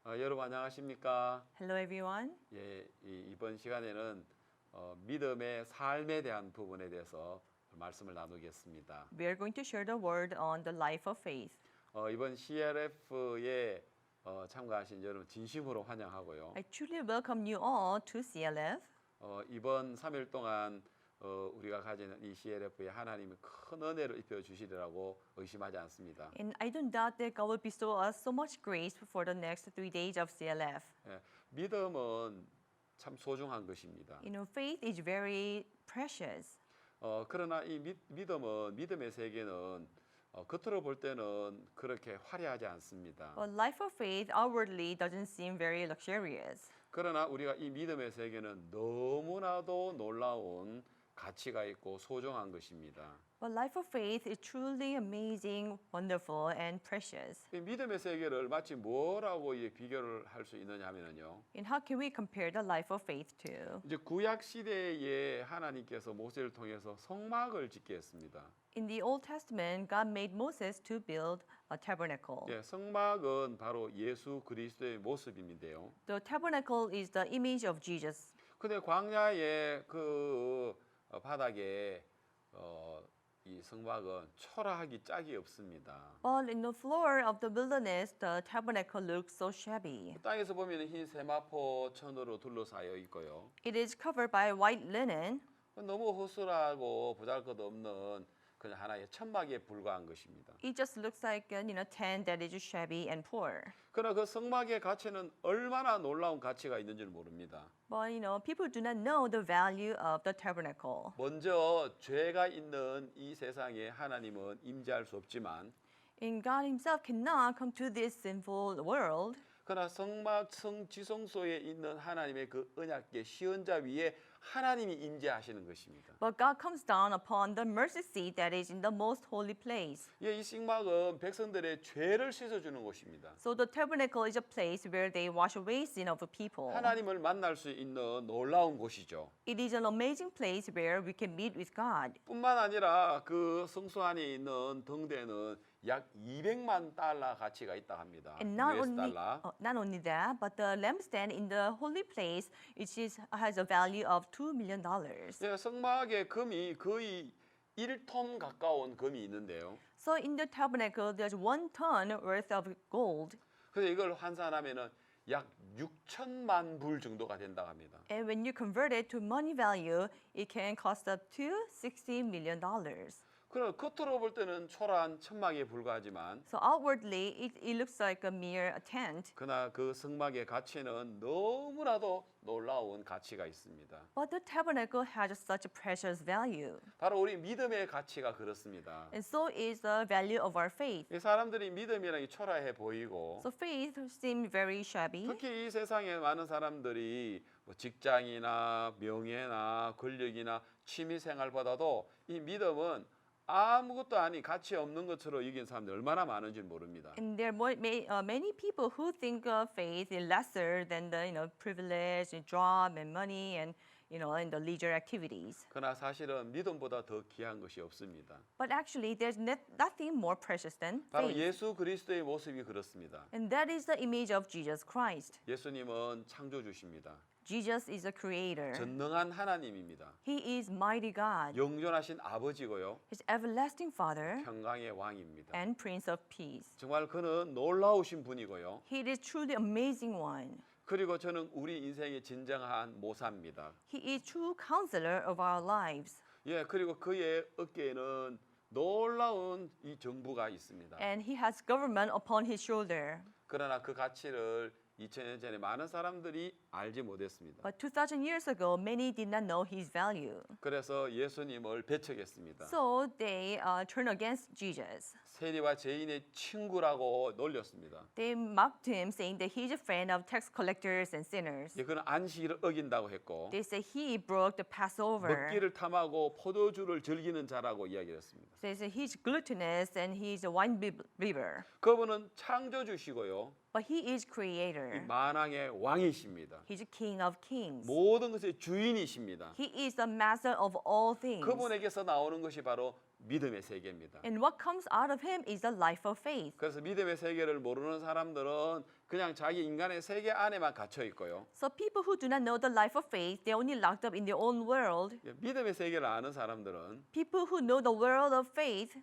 여러분 안녕하십니까? Hello, everyone. 예, 이번 시간에는 믿음의 삶에 대한 부분에 대해서 말씀을 나누겠습니다. We are going to share the word on the life of faith. 이번 CLF에 참가하신 여러분 진심으로 환영하고요. I truly welcome you all to CLF. 이번 3일 동안 우리가 가지는 이 CLF에 하나님이 큰 은혜를 입혀 주시리라고 의심하지 않습니다. And I don't doubt that God will bestow us so much grace for the next 3 days of CLF. 예, 믿음은 참 소중한 것입니다. You know, faith is very precious. 그러나 이 믿음의 세계는 겉으로 볼 때는 그렇게 화려하지 않습니다. But life of faith outwardly doesn't seem very luxurious. 그러나 우리가 이 믿음의 세계는 너무나도 놀라운 가치가 있고 소중한 것입니다. But life of faith is truly amazing, wonderful, and precious. 이 믿음의 세계를 마치 뭐라고 비교를 할 수 있느냐 하면요. And how can we compare the life of faith to? 이제 구약 시대에 하나님께서 모세를 통해서 성막을 짓게 했습니다. In the Old Testament, God made Moses to build a tabernacle. 예, 성막은 바로 예수 그리스도의 모습인데요. The tabernacle is the image of Jesus. 근데 광야의 그 바닥에 이 성막은 초라하기 짝이 없습니다. But in the floor of the wilderness, the tabernacle looks so shabby. 땅에서 보면 흰 세마포 천으로 둘러싸여 있고요. It is covered by white linen. 너무 허술하고 보잘것없는 그냥 하나의 천막에 불과한 것입니다. It just looks like a tent that is shabby and poor. 그러나 그 성막의 가치는 얼마나 놀라운 가치가 있는지를 모릅니다. But people do not know the value of the tabernacle. 먼저 죄가 있는 이 세상에 하나님은 임재할 수 없지만 And God Himself cannot come to this sinful world. 그러나 성막 성지성소에 있는 하나님의 그 언약궤 시언자 위에 하나님이 임재하시는 것입니다. But God comes down upon the mercy seat that is in the most holy place. 예, 이 성막은 백성들의 죄를 씻어주는 곳입니다. So the tabernacle is a place where they wash away sin of the people. 하나님을 만날 수 있는 놀라운 곳이죠. It is an amazing place where we can meet with God. 뿐만 아니라 그 성소 안에 있는 등대는 약 200만 달러 가치가 있다 합니다. And not US only, 달러. not only that, but the lampstand in the holy place, has a value of $2 million. 예, 성막에 금이 거의 1톤 가까운 금이 있는데요. So in the tabernacle, there's 1 ton worth of gold. 그래서 이걸 환산하면은 약 6천만 불 정도가 된다고 합니다. And when you convert it to money value, it can cost up to $60 million. 그럼 겉으로 볼 때는 초라한 천막에 불과하지만 So outwardly, it looks like a mere tent. 그러나 그 성막의 가치는 너무나도 놀라운 가치가 있습니다. But the tabernacle has such a precious value. 바로 우리 믿음의 가치가 그렇습니다. And so is the value of our faith. 이 사람들이 믿음이라는 게 초라해 보이고 So faith seems very shabby. 특히 이 세상에 많은 사람들이 뭐 직장이나 명예나 권력이나 취미 생활보다도 이 믿음은 아무것도 아닌 가치 없는 것으로 여긴 사람들이 얼마나 많은지 모릅니다. And there are many people who think of faith is lesser than the privilege, job, and money, and and the leisure activities. 그러나 사실은 믿음보다 더 귀한 것이 없습니다. But actually, there's nothing more precious than 바로 faith. 예수 그리스도의 모습이 그렇습니다. And that is the image of Jesus Christ. 예수님은 창조주십니다. Jesus is a creator. 전능한 하나님입니다. He is mighty God. 영존하신 아버지고요. His everlasting Father 평강의 왕입니다. and Prince of Peace. 정말 그는 놀라우신 분이고요. He is truly amazing one. 그리고 저는 우리 인생의 진정한 모사입니다. He is true counselor of our lives. 예, 그리고 그의 어깨에는 놀라운 이 정부가 있습니다. And he has government upon his shoulder. 그러나 그 가치를 2000년 전에 많은 사람들이 알지 못했습니다. But 2000 years ago, many did not know his value. 그래서 예수님을 배척했습니다. So they turned against Jesus. 세리와 죄인의 친구라고 놀렸습니다. They mocked him, saying that he is a friend of tax collectors and sinners. 예, 그는 안식일을 어긴다고 했고 They say he broke the Passover. 먹기를 탐하고 포도주를 즐기는 자라고 이야기했습니다. They say he's gluttonous and he's a wine bibber. 그분은 창조주시고요. But he is creator. 만왕의 왕이십니다. He's a king of kings. 모든 것의 주인이십니다. He is the master of all things. 그분에게서 나오는 것이 바로 믿음의 세계입니다. And what comes out of him is the life of faith. 그래서 믿음의 세계를 모르는 사람들은 그냥 자기 인간의 세계 안에만 갇혀 있고요. So people who do not know the life of faith, they're only locked up in their own world. 믿음의 세계를 아는 사람들은 People who know the world of faith,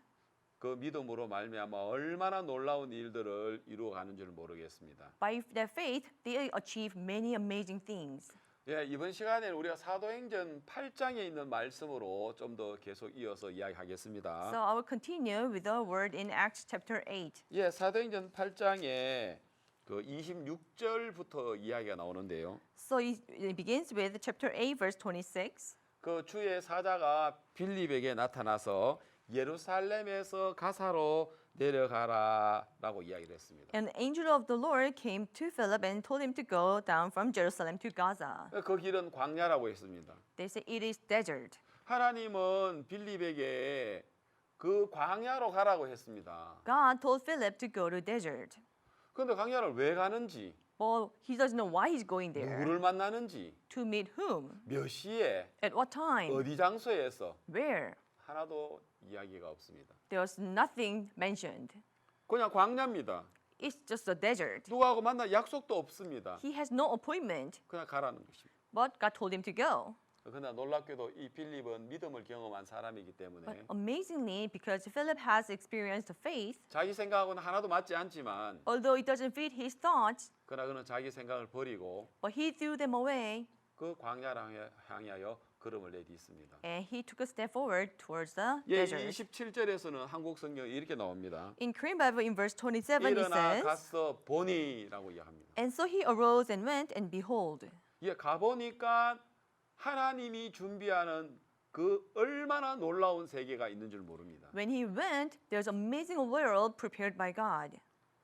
그 믿음으로 말미암아 얼마나 놀라운 일들을 이루어가는 줄 모르겠습니다. by their faith, they achieve many amazing things. 예, 이번 시간에는 우리가 사도행전 8장에 있는 말씀으로 좀 더 계속 이어서 So 이야기하겠습니다. I will continue with the word in Acts chapter 8. 예, 사도행전 8장에 그 26절부터 이야기가 나오는데요. So it begins with chapter 8, verse 26. 그 주의 사자가 빌립에게 나타나서 예루살렘에서 가사로 내려가라라고 이야기를 했습니다. An angel of the Lord came to Philip and told him to go down from Jerusalem to Gaza. 그 길은 광야라고 했습니다. They say it is desert. 하나님은 빌립에게 그 광야로 가라고 했습니다. God told Philip to go to desert. 그런데 광야를 왜 가는지, But he doesn't know why he's going there. 누구를 만나는지, To meet whom? 몇 시에, At what time? 어디 장소에서 Where? 하나도 이야기가 없습니다. There's nothing mentioned. 그냥 광야입니다. It's just a desert. 누구하고 만날 약속도 없습니다. He has no appointment, 그냥 가라는 것입니다. but God told him to go. 그러나 놀랍게도 이 빌립은 믿음을 경험한 사람이기 But 때문에 amazingly, because Philip has experienced faith, 자기 생각하고는 하나도 맞지 않지만 although it doesn't fit his thoughts, 그러나 그는 자기 생각을 버리고 but he threw them away 그 광야를 향하여 걸음을 내딛습니다. and he took a step forward towards the 예, desert. 27절에서는 한국 성경에 이렇게 나옵니다. In Korean Bible, in verse 27, it 일어나 says, 가서 보니라고 이야기합니다. And so he arose and went, and behold, 예, 가보니까 하나님이 준비하는 그 얼마나 놀라운 세계가 있는 줄 모릅니다. when he went, there's an amazing world prepared by God.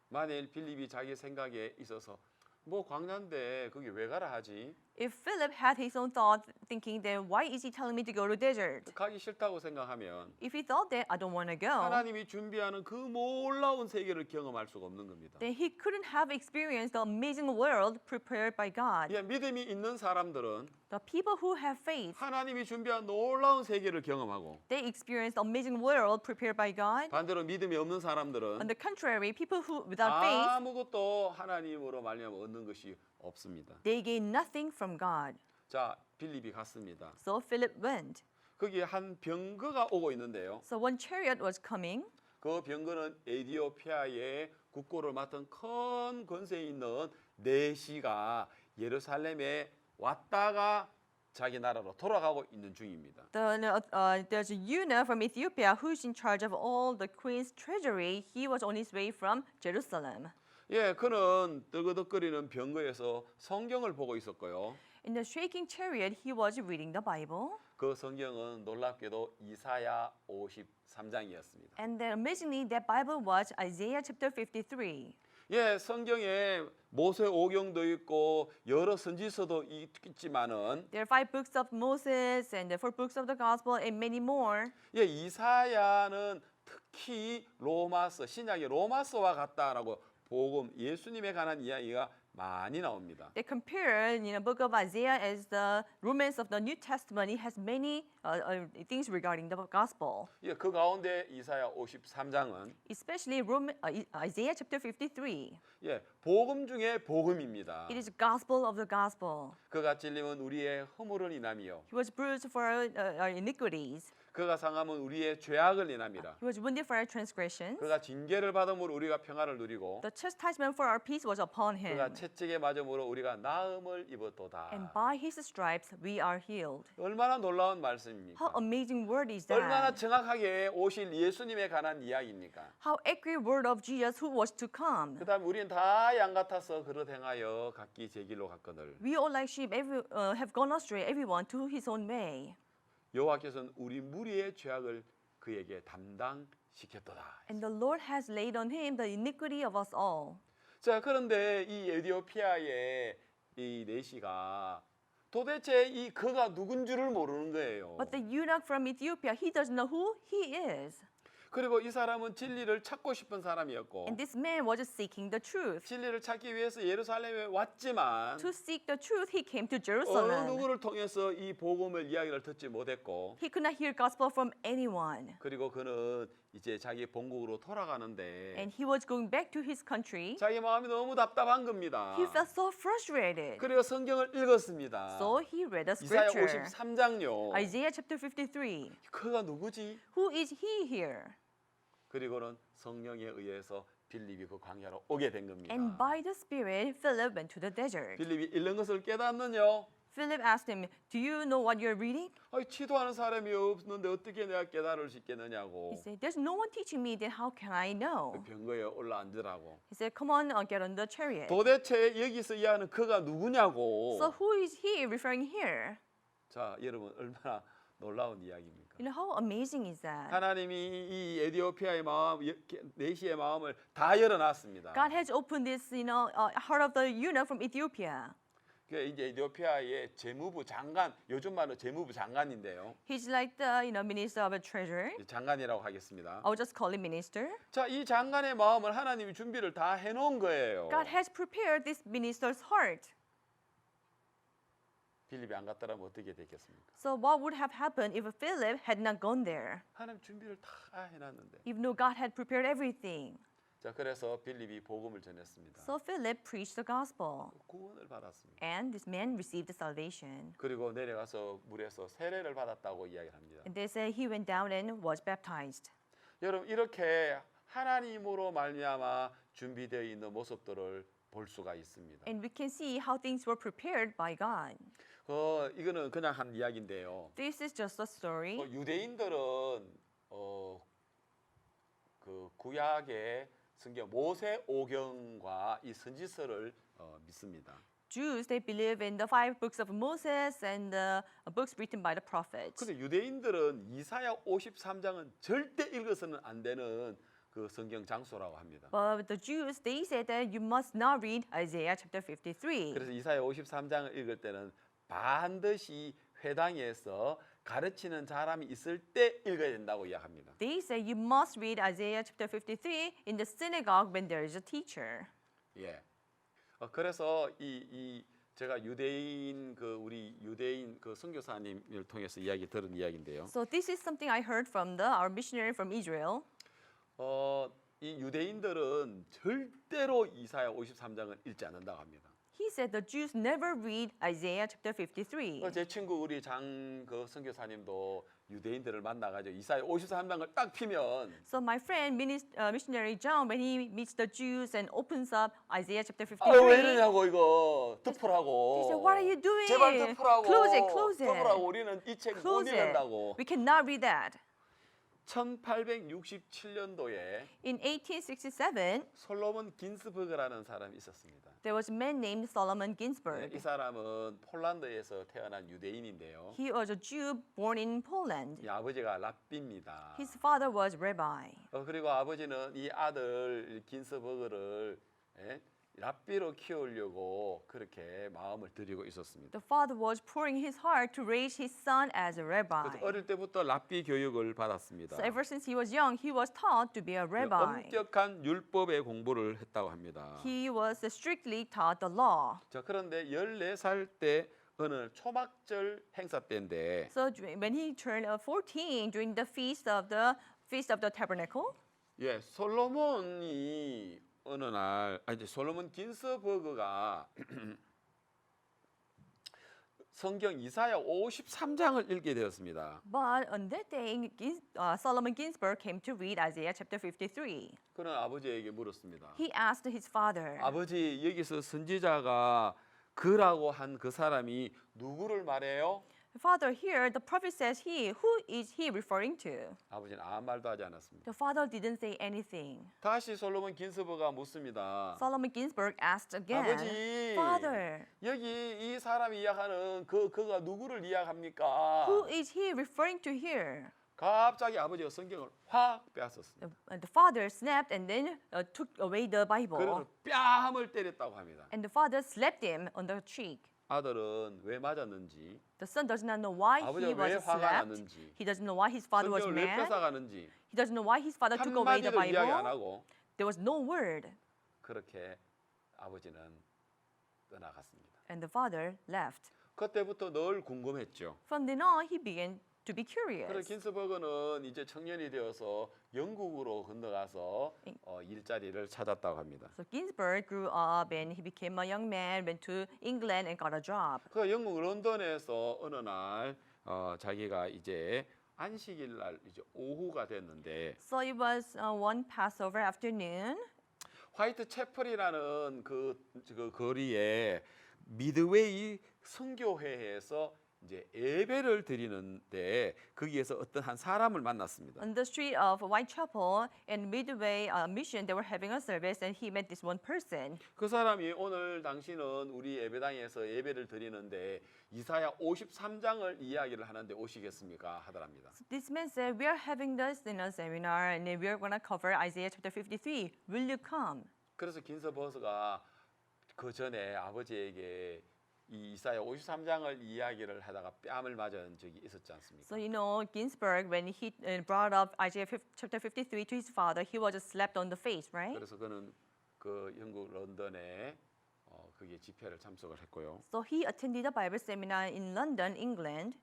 만일 빌립이 자기 생각에 있어서 뭐 광야인데 거기 왜 가라 하지? If Philip had his own thought, thinking then why is he telling me to go to desert? 가기 싫다고 생각하면 If he thought that I don't want to go, 하나님이 준비하는 그 놀라운 세계를 경험할 수가 없는 겁니다. then he couldn't have experienced the amazing world prepared by God. 예, 믿음이 있는 사람들은 The people who have faith, 하나님이 준비한 놀라운 세계를 경험하고 they experience the amazing world prepared by God. 반대로 믿음이 없는 사람들은 On the contrary, people who without faith, 아무것도 하나님으로 말미암아 얻는 것이 없습니다. they gain nothing from God. 자, 빌립이 갔습니다. So Philip went. 거기에 한 병거가 오고 있는데요. So one chariot was coming. 그 병거는 에디오피아의 국고를 맡은 큰 권세 있는 내시가 예루살렘에 왔다가 자기 나라로 돌아가고 있는 중입니다. There's a eunuch from Ethiopia who's in charge of all the queen's treasury. He was on his way from Jerusalem. 예, 그는 뜨거덕거리는 병거에서 성경을 보고 있었고요. In the shaking chariot, he was reading the Bible. 그 성경은 놀랍게도 이사야 53장이었습니다. And then amazingly, that Bible was Isaiah chapter 53. 예, 성경에 모세 오경도 있고 여러 선지서도 있지만은 There are 5 books of Moses and the 4 books of the Gospel and many more. 예, 이사야는 특히 로마서 신약의 로마서와 같다라고 복음 예수님에 관한 이야기가 많이 나옵니다. They compare, book of Isaiah as the Romans of the New Testament. It has many things regarding the gospel, 예, 그 가운데 이사야 53장은 especially Isaiah chapter 53. 예, 복음 중에 복음입니다. It is gospel of the gospel. 그가 찔림은 우리의 허물을 인함이요 He was bruised for our iniquities. 그가 상함은 우리의 죄악을 인함이라. He was wounded for our transgressions. 그가 징계를 받음으로 우리가 평화를 누리고 The chastisement for our peace was upon him. 그가 채찍에 맞음으로 우리가 나음을 입었도다. And by his stripes we are healed. 얼마나 놀라운 말씀입니까? How amazing word is 얼마나 that? 정확하게 오실 예수님에 관한 이야기입니까? How accurate word of Jesus who was to come. 그다음 우리는 다 양 같아서 그릇 행하여 각기 제 길로 갔거늘. We all like sheep have gone astray, everyone to his own way. 여호와께서는 우리 무리의 죄악을 그에게 담당시켰도다. And the Lord has laid on him the iniquity of us all. 자, 그런데 이 에디오피아의 이 내시가 도대체 이 그가 누군 줄을 모르는 거예요. But the eunuch from Ethiopia, he doesn't know who he is. 그리고 이 사람은 진리를 찾고 싶은 사람이었고 And this man was seeking the truth. 진리를 찾기 위해서 예루살렘에 왔지만 To seek the truth, he came to 어느 Jerusalem. 누구를 통해서 이 복음을 이야기를 듣지 못했고 He could not hear gospel from anyone. 그리고 그는 이제 자기 본국으로 돌아가는데 And he was going back to his country. 자기 마음이 너무 답답한 겁니다. He felt so frustrated. 그리고 성경을 읽었습니다. So he read the 이사야 scripture. 53장요. Isaiah chapter 53. 그가 누구지? Who is he here? 그리고는 성령에 의해서 빌립이 그 광야로 오게 된 겁니다. And by the Spirit, Philip went to the desert. 빌립이 읽는 것을 깨닫느냐? Philip asked him, "Do you know what you're reading?" 아니, 지도하는 사람이 없는데 어떻게 내가 깨달을 수 있겠느냐고. He said, "There's no one teaching me, then how can I know?" 병거에 올라앉으라고. He said, "Come on, get on the chariot." 도대체 여기서 이야기하는 그가 누구냐고. So who is he referring here? 자, 여러분 얼마나 놀라운 이야기입니까? You know how amazing is that? 하나님이 이 에티오피아의 마음, 내시의 마음을 다 열어놨습니다. God has opened this, heart of the eunuch from Ethiopia. 그 이제 에티오피아의 재무부 장관, 요즘 말로 재무부 장관인데요. He's like the, minister of the treasury. 장관이라고 하겠습니다. I'll just call him minister. 자, 이 장관의 마음을 하나님이 준비를 다 해놓은 거예요. God has prepared this minister's heart. 빌립이 안 갔더라면 어떻게 됐겠습니까? So what would have happened if Philip had not gone there? 하나님 준비를 다 해놨는데. Even though God had prepared everything. 자, 그래서 빌립이 복음을 전했습니다. So Philip preached the gospel. 구원을 받았습니다. And this man received the salvation. 그리고 내려가서 물에서 세례를 받았다고 이야기합니다. And they say he went down and was baptized. 여러분 이렇게 하나님으로 말미암아 준비되어 있는 모습들을 볼 수가 있습니다. And we can see how things were prepared by God. 이거는 그냥 한 이야기인데요. This is just a story. 유대인들은 그 구약의 성경 모세 오경과 이 선지서를 믿습니다. Jews, they believe in the 5 books of Moses and the books written by the prophets. 근데 유대인들은 이사야 53장은 절대 읽어서는 안 되는 그 성경 장소라고 합니다. But the Jews, they said that you must not read Isaiah chapter 53. 그래서 이사야 53장을 읽을 때는 반드시 회당에서 가르치는 사람이 있을 때 읽어야 된다고 이야기합니다. They say you must read Isaiah chapter 53 in the synagogue when there is a teacher. 예. 그래서 제가 유대인 우리 유대인 선교사님을 통해서 이야기 들은 이야기인데요. So this is something I heard from our missionary from Israel. 이 유대인들은 절대로 이사야 53장을 읽지 않는다고 합니다. He said the Jews never read Isaiah chapter 53. 제 친구 우리 선교사님도 유대인들을 만나가지고 이사야 53장을 딱 피면 So my friend, missionary John, when he meets the Jews and opens up Isaiah chapter 왜 53, 이러냐고 이거 덮으라고. he said, "What are you doing? 제발 덮으라고. Close it, close it. 덮으라고. 우리는 이 책 못 Close it. 읽는다고. We cannot read that." 1867년도에 In 1867, 솔로몬 긴스버그라는 사람이 있었습니다. there was a man named Solomon 이 Ginsburg. 사람은 폴란드에서 태어난 유대인인데요. He was a Jew born in Poland. 이 아버지가 랍비입니다. His father was rabbi. 그리고 아버지는 이 아들 긴스버그를 랍비로 키우려고 그렇게 마음을 들이고 있었습니다. The father was pouring his heart to raise his son as a rabbi. 그래서 어릴 때부터 랍비 교육을 받았습니다. So ever since he was young, he was taught to be a rabbi. 엄격한 율법의 공부를 했다고 합니다. He was strictly taught the law. 자, 그런데 14살 때 어느 초막절 행사 때인데 So when he turned 14 during the feast of the Tabernacle, 솔로몬이 어느 날 솔로몬 긴스버그가 성경 이사야 53장을 읽게 되었습니다. but on that day, Solomon Ginsburg came to read Isaiah chapter 53. 그는 아버지에게 물었습니다. He asked his father, 아버지, 여기서 선지자가 그라고 한 그 사람이 누구를 말해요? "Father, here the prophet says he. Who is he referring to?" 아버지는 아무 말도 하지 않았습니다. The father didn't say anything. 다시 솔로몬 긴스버그가 묻습니다. Solomon Ginsburg asked again, 아버지, "Father, 여기 이 사람이 이야기하는 그가 누구를 이야기합니까? who is he referring to here?" 갑자기 아버지가 성경을 확 빼앗았습니다. The father snapped and then took away the Bible. 그러면 뺨을 때렸다고 합니다. And the father slapped him on the cheek. 아들은 왜 맞았는지, The son does not know why he 아버지가 was 왜 화가 slapped. 났는지, He doesn't know why his father was 성경을 왜 mad. 뺏어가는지 He doesn't know why his father took away the 한마디도 이야기 안 Bible. 하고 There was no word. 그렇게 아버지는 떠나갔습니다. And the father left. 그때부터 늘 궁금했죠. From then on, he began to be 그래서 curious. 긴스버그는 이제 청년이 되어서 영국으로 건너가서 일자리를 찾았다고 합니다. So Ginsburg grew up and he became a young man, went to England and got a job. 그 영국 런던에서 어느 날 자기가 이제 안식일 날 이제 오후가 됐는데 So it was one Passover afternoon. 화이트 채플이라는 그 거리에 미드웨이 선교회에서 이제 예배를 드리는데 거기에서 어떤 한 사람을 만났습니다. On the street of Whitechapel and Midway Mission, they were having a service, and he met this one person. 그 사람이 오늘 당신은 우리 예배당에서 예배를 드리는데 이사야 53장을 이야기를 하는데 오시겠습니까? 하더랍니다. So this man said, "We are having this seminar, and we are going to cover Isaiah chapter 53. Will you come?" 그래서 긴스버그가 그 전에 아버지에게 이 이사야 53장을 이야기를 하다가 뺨을 맞은 적이 있었지 않습니까? So you know, Ginsburg, when he brought up Isaiah chapter 53 to his father, he was just slapped on the face, right? 그래서 그는 그 영국 런던에 거기에 집회를 참석을 했고요. So he attended a Bible seminar in London, England.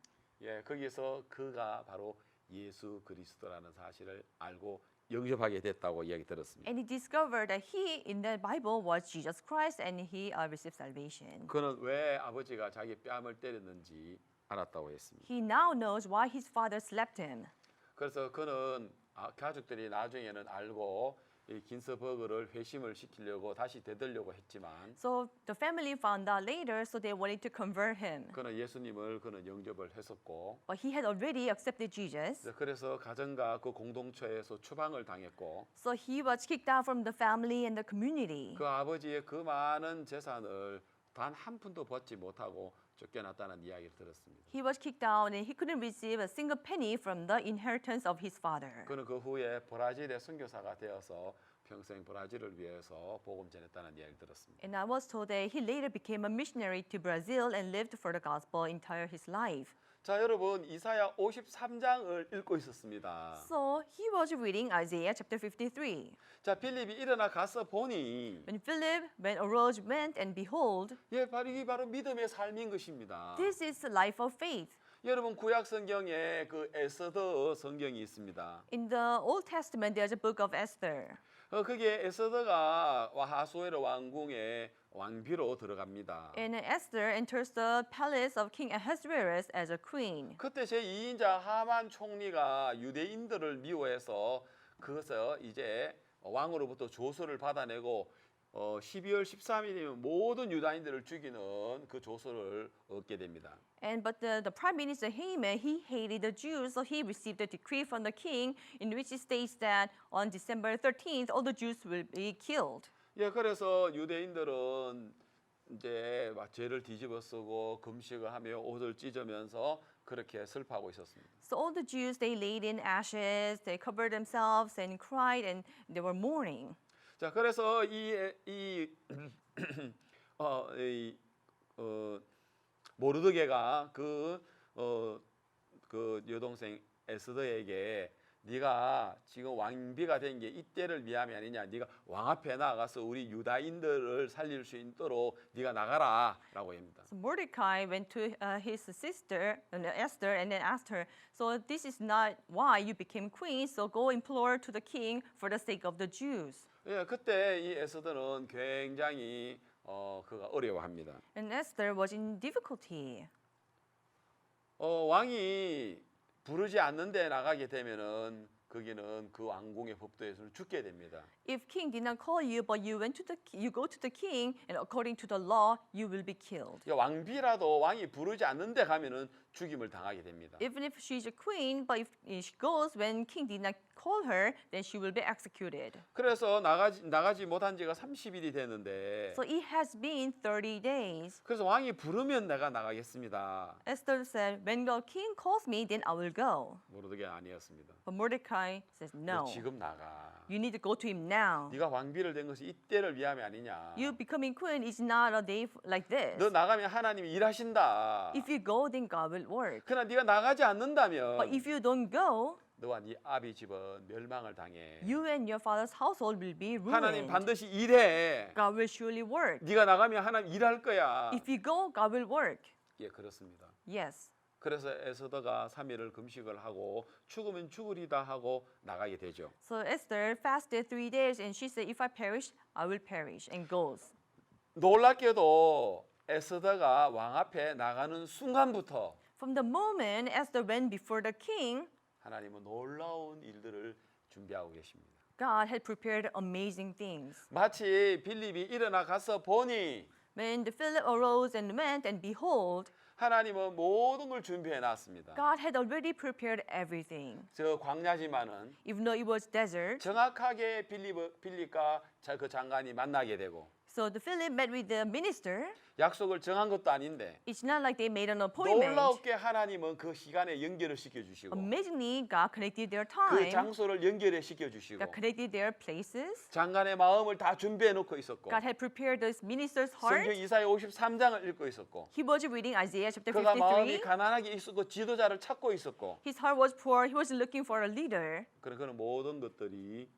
예, 거기서 그가 바로 예수 그리스도라는 사실을 알고 영접하게 됐다고 이야기 들었습니다. And he discovered that he, in the Bible, was Jesus Christ, and he received salvation. 그는 왜 아버지가 자기 뺨을 때렸는지 알았다고 했습니다. He now knows why his father slapped him. 그래서 그는 가족들이 나중에는 알고 이 긴스버그를 회심을 시키려고 다시 되들려고 했지만 So the family found out later, so they wanted to convert him. 그는 예수님을 그는 영접을 했었고 But he had already accepted Jesus. 그래서 가정과 그 공동체에서 추방을 당했고 So he was kicked out from the family and the community. 그 아버지의 그 많은 재산을 단 한 푼도 받지 못하고 쫓겨났다는 이야기를 들었습니다. He was kicked out and he couldn't receive a single penny from the inheritance of his father. 그는 그 후에 브라질의 선교사가 되어서 평생 브라질을 위해서 복음 전했다는 이야기를 들었습니다. And I was told that he later became a missionary to Brazil and lived for the gospel entire his life. 자, 여러분 이사야 53장을 읽고 있었습니다. So he was reading Isaiah chapter 53. 자, 필립이 일어나 가서 보니 When Philip arose, went, and behold, 이게 바로 믿음의 삶인 것입니다. this is the life of faith. 여러분 구약 성경에 그 에스더 성경이 있습니다. In the Old Testament, there's a book of Esther. 거기에 에스더가 아하수에로 왕궁의 왕비로 들어갑니다. And Esther enters the palace of King Ahasuerus as a queen. 그때 제2인자 하만 총리가 유대인들을 미워해서 그것을 이제 왕으로부터 조서를 받아내고 12월 13일이면 모든 유다인들을 죽이는 그 조서를 얻게 됩니다. But the prime minister Haman, he hated the Jews, so he received a decree from the king in which it states that on December 13th, all the Jews will be killed. 예, 그래서 유대인들은 이제 막 죄를 뒤집어쓰고 금식을 하며 옷을 찢으면서 그렇게 슬퍼하고 있었습니다. So all the Jews, they laid in ashes, they covered themselves and cried, and they were mourning. 자, 그래서 모르드게가 그 여동생 에스더에게 네가 지금 왕비가 된 게 이때를 위함이 아니냐. 네가 왕 앞에 나가서 우리 유다인들을 살릴 수 있도록 네가 나가라라고 합니다. So Mordecai went to his sister Esther and then asked her, "So this is not why you became queen. So go implore to the king for the sake of the Jews." 예, 그때 이 에스더는 굉장히 그가 어려워합니다. And Esther was in difficulty. 왕이 부르지 않는데 나가게 되면은 거기는 그 왕궁의 법도에서 죽게 됩니다. If king did not call you, but you go to the king, and according to the law, you will be killed. 왕비라도 왕이 부르지 않는데 가면은 죽임을 당하게 됩니다. Even if she's a queen, but if she goes when king did not call her, then she will be executed. 그래서 나가지 못한 지가 30일이 됐는데 So it has been 30 days. 그래서 왕이 부르면 내가 나가겠습니다. Esther said, when the king calls me, then I will go. 모르게 아니었습니다. But Mordecai says, 너 no, 지금 나가. you need to go to him now. 네가 왕비를 된 것이 이때를 위함이 아니냐. You becoming queen is not a day like this. 너 나가면 하나님이 일하신다. If you go, then God will work. 그러나 네가 나가지 않는다면 But if you don't go, 너와 네 아비 집은 멸망을 당해. you and your father's household will be 하나님 ruined. 반드시 일해. God will surely work. 네가 나가면 하나님 일할 거야. If you go, God will work. 예, 그렇습니다. Yes. 그래서 에스더가 3일을 금식을 하고 죽으면 죽으리다 하고 나가게 되죠. So Esther fasted 3 days and she said, if I perish, I will perish, and goes. 놀랍게도 에스더가 왕 앞에 나가는 순간부터 From the moment Esther went before the king, 하나님은 놀라운 일들을 준비하고 계십니다. God had prepared amazing things. 마치 빌립이 일어나 가서 보니 When the Philip arose and went, and behold, 하나님은 모든 걸 준비해 놨습니다. God had already prepared everything. 저 광야지만은 Even though it was desert, 정확하게 빌립과 그 장관이 만나게 되고 so the Philip met with the minister. 약속을 정한 것도 아닌데 It's not like they made an appointment. 놀랍게 하나님은 그 시간에 연결을 시켜주시고 Amazingly, God connected their 그 time. 장소를 연결해 시켜주시고 God connected their places. 장관의 마음을 다 준비해 놓고 있었고 God had prepared this minister's 성경 heart. 이사야 53장을 읽고 있었고 He was reading Isaiah chapter 그가 마음이 53. 가난하게 있었고 지도자를 찾고 있었고 His heart was poor. He was looking for a leader. 그런 모든 것들이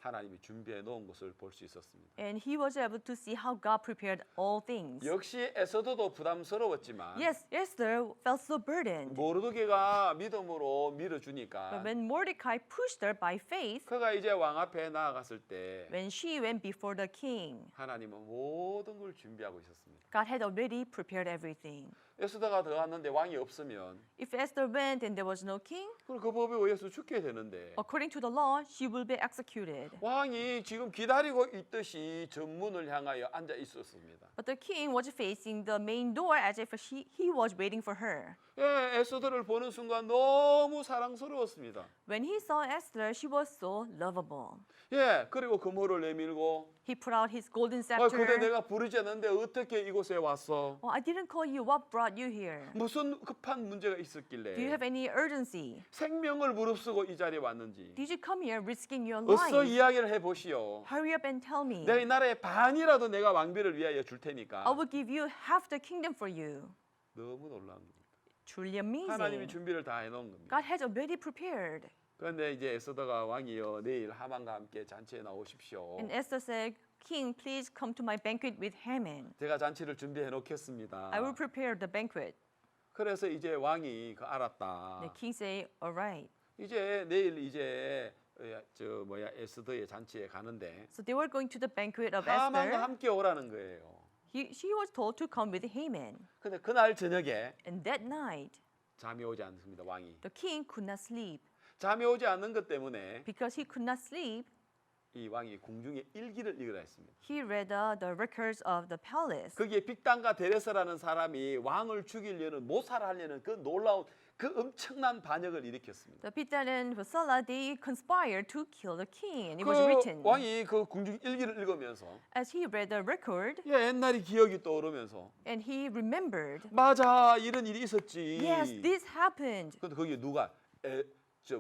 하나님이 준비해 놓은 것을 볼 수 있었습니다. And he was able to see how God prepared all things. 역시 에서도도 부담스러웠지만 Yes, Esther felt so burdened. 모르드게가 믿음으로 But 밀어주니까 when Mordecai pushed her by faith, 그가 이제 왕 앞에 나아갔을 때 when she went before the king, 하나님은 모든 걸 준비하고 있었습니다. God had already prepared everything. 에스더가 들어갔는데 왕이 없으면 If Esther went and there was no king, 그럼 그 법에 의해서 죽게 되는데 according to the law, she will be executed. 왕이 지금 기다리고 있듯이 전문을 향하여 앉아 있었습니다. But the king was facing the main door as if he was waiting for her. 예, 에스더를 보는 순간 너무 사랑스러웠습니다. When he saw Esther, she was so lovable. 예, 그리고 금호를 내밀고 He put out his golden 그대 scepter. 내가 부르지 않는데 어떻게 이곳에 왔어? Oh, I didn't call you. What brought you here? 무슨 급한 문제가 Do you 있었길래 have any urgency? 생명을 무릅쓰고 이 자리에 왔는지 Did you come here risking your 어서 life? 이야기를 해보시오. Hurry up and tell me. 내가 이 나라의 반이라도 내가 왕비를 위하여 줄 테니까. I will give you half the kingdom for you. 너무 놀라운 겁니다. Truly 하나님이 amazing. 준비를 다 해놓은 겁니다. God has already prepared. 그런데 이제 에스더가 왕이여 내일 하만과 함께 잔치에 나오십시오. And Esther said, King, please come to my banquet with Haman. 제가 잔치를 준비해 놓겠습니다. I will prepare the banquet. 그래서 이제 왕이 알았다. The king said, all right. 이제 내일 이제 에스더의 잔치에 가는데 So they were going to the banquet of 하만과 Esther. 함께 오라는 거예요. She was told to come with Haman. 근데 그날 저녁에 And that night, 잠이 오지 않습니다. 왕이 the king could not sleep. 잠이 오지 않는 것 때문에 Because he could not sleep, 이 왕이 궁중에 일기를 읽으라 했습니다. he read the records of the palace. 거기에 빅단과 데레스라는 사람이 왕을 죽이려는 모살하려는 그 놀라운 그 엄청난 반역을 일으켰습니다. The Pitan and Vasala, they conspired to kill the king. And it was 그 written. 왕이 그 궁중 일기를 읽으면서 As he read the record, 옛날이 기억이 떠오르면서 and he remembered, 맞아 이런 일이 있었지. yes, this happened. 근데 거기 누가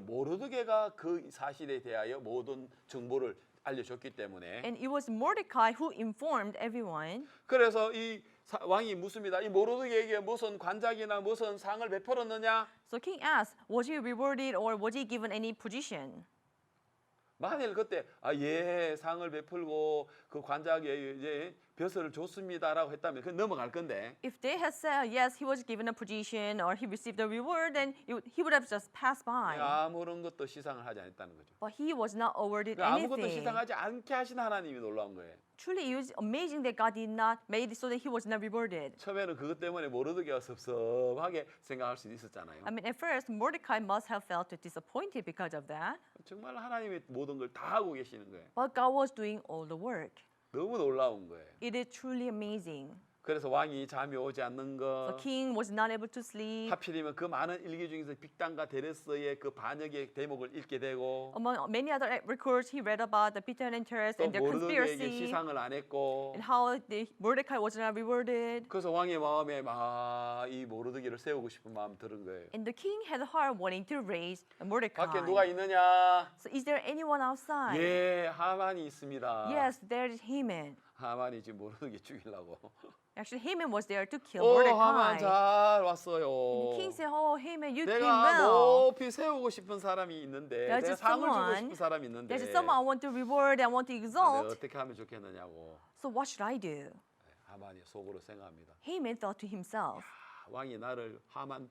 모르드게가 그 사실에 대하여 모든 정보를 알려줬기 때문에 And it was Mordecai who informed everyone. 그래서 이 왕이 묻습니다. 이 모르드게에게 무슨 관작이나 무슨 상을 베풀었느냐? So king asked, was he rewarded or was he given any position? 만일 그때 상을 베풀고 그 관작에 이제 벼슬을 줬습니다라고 했다면 그 넘어갈 건데 If they had said, yes, he was given a position or he received a reward, then he would have just passed by. 아무런 것도 시상을 하지 않았다는 거죠. But he was not awarded 아무것도 anything. 시상하지 않게 하신 하나님이 놀라운 거예요. Truly, it was amazing that God did not made it so that he was not rewarded. 처음에는 그것 때문에 모르드게가 섭섭하게 생각할 수도 있었잖아요. I mean, at first, Mordecai must have felt disappointed because of that. 정말 하나님이 모든 걸 다 하고 계시는 거예요. But God was doing all the work. 너무 놀라운 거예요. It is truly amazing. 그래서 왕이 잠이 오지 않는 The 것. king was not able to sleep. 하필이면 그 많은 일기 중에서 빅단과 데레스의 그 반역의 대목을 읽게 되고 Among many other records, he read about the Peter and Teres 또 and their 모르드게에게 conspiracy 시상을 안 했고 and how Mordecai was not rewarded. 그래서 왕의 마음에 이 모르드게를 세우고 싶은 마음 들은 거예요. And the king had a heart wanting to raise Mordecai. 밖에 누가 있느냐? So is there anyone outside? 예, 하만이 있습니다. Yes, there is Haman. 하만이 지금 모르드게 죽이려고. Actually, Haman was there to kill 오, 하만 Mordecai. 잘 And 왔어요. the king said, "Oh, Haman, you came 내가 well. 높이 세우고 싶은 사람이 있는데 There's 내가 just 상을 주고 someone- 싶은 사람이 있는데 There's someone I want to reward and want to 내가 exalt. 어떻게 하면 좋겠느냐고 So what should I do?" 하만이 속으로 생각합니다. Haman thought to himself, 왕이 나를 하만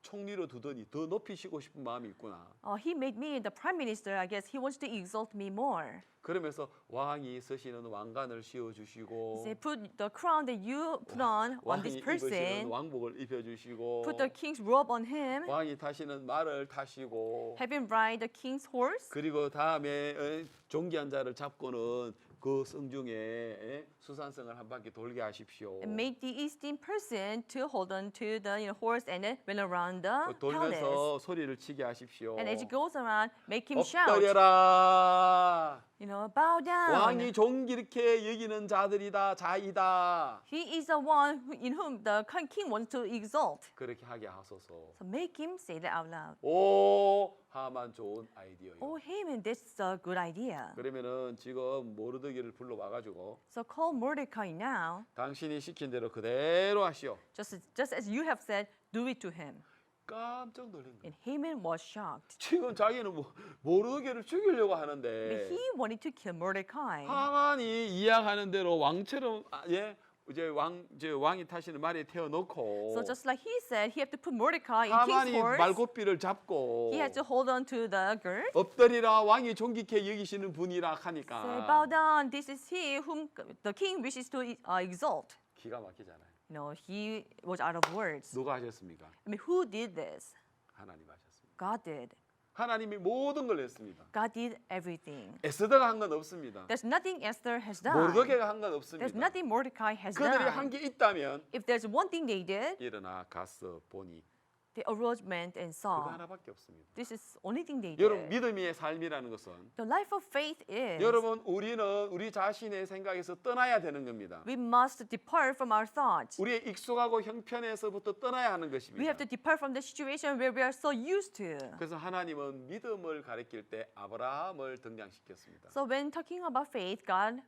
총리로 두더니 더 높이시고 싶은 마음이 있구나. he made me the prime minister. I guess he wants to exalt me more. 그러면서 왕이 쓰시는 왕관을 씌워 He 주시고 said, "Put the crown that you put on 왕이 this 입으시는 person. 왕복을 입혀 주시고 Put the king's robe on him. 왕이 타시는 말을 타시고 Have him ride the king's horse. 그리고 다음에 존귀한 자를 잡고는 그 성중에 수산성을 한 바퀴 돌게 하십시오. And make the esteemed person to hold on to the horse and then run around the palace. 돌면서 소리를 치게 하십시오. And as he goes around, make him shout, 엎드려라. bow down. 왕이 존귀롭게 여기는 자들이다, 자이다. He is the one in whom the king wants to exalt. 그렇게 하게 하소서. So make him say that out loud. 오, 하만 좋은 아이디어요. Oh, Haman, that's a good idea. 그러면은 지금 모르드게를 불러와 가지고 So call Mordecai now. 당신이 시킨 대로 그대로 하시오. Just as you have said, do it to him. 깜짝 놀란 거예요. And Haman was shocked. 지금 자기는 모르드게를 죽이려고 But 하는데 he wanted to kill Mordecai. 하만이 이야기하는 대로 왕처럼 이제 왕이 타시는 말에 태워놓고 So just like he said, he had to put Mordecai in king's 하만이 horse. 말고삐를 잡고 He had to hold on to the girth. 엎드리라 왕이 존귀케 여기시는 분이라 Say, 하니까 bow down. This is he whom the king wishes to exalt. 기가 막히잖아요. He was out of words. 누가 하셨습니까? I mean, who did this? 하나님 하셨습니다. God did. 하나님이 모든 걸 했습니다. God did everything. 에스더가 한 건 없습니다. There's nothing Esther has done. 모르드게가 한 건 There's 없습니다. nothing Mordecai has 그들이 done. 한 게 있다면 If there's one thing they did, 일어나 가서 보니 they arose, went, and 그거 saw. 하나밖에 없습니다. This is only thing they 여러분 did. 믿음의 삶이라는 것은 The life of faith is 여러분 우리는 우리 자신의 생각에서 떠나야 되는 겁니다. we must depart from our thoughts. 우리의 익숙하고 형편에서부터 떠나야 하는 We 것입니다. have to depart from the situation where we are so used to. 그래서 하나님은 믿음을 가리킬 때 아브라함을 등장시켰습니다. So when talking about faith, God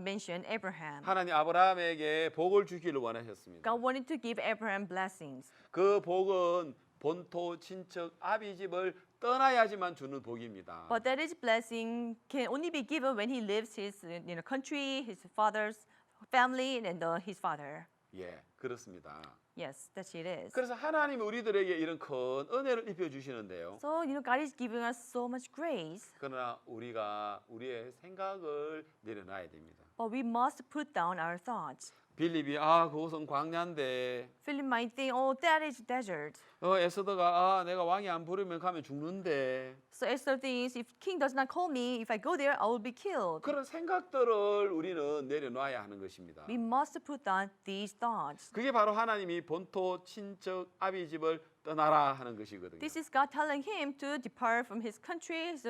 mentioned Abraham. 하나님 아브라함에게 복을 주기를 원하셨습니다. God wanted to give Abraham blessings. 그 복은 본토 친척 아비 집을 떠나야지만 주는 복입니다. But that is blessing can only be given when he leaves his country, his father's family, and his father. 예, 그렇습니다. Yes, that's it is. 그래서 하나님이 우리들에게 이런 큰 은혜를 입혀 주시는데요. So God is giving us so much grace, 그러나 우리가 우리의 생각을 내려놔야 됩니다. but we must put down our thoughts. 빌립이 그곳은 광야인데 Philip might think, oh, that is desert. 에스더가 내가 왕이 안 부르면 가면 죽는데 So Esther thinks, if king does not call me, if I go there, I will be killed. 그런 생각들을 우리는 내려놔야 하는 것입니다. We must put down these thoughts. 그게 바로 하나님이 본토 친척 아비 집을 떠나라 하는 것이거든요. This is God telling him to depart from his country, his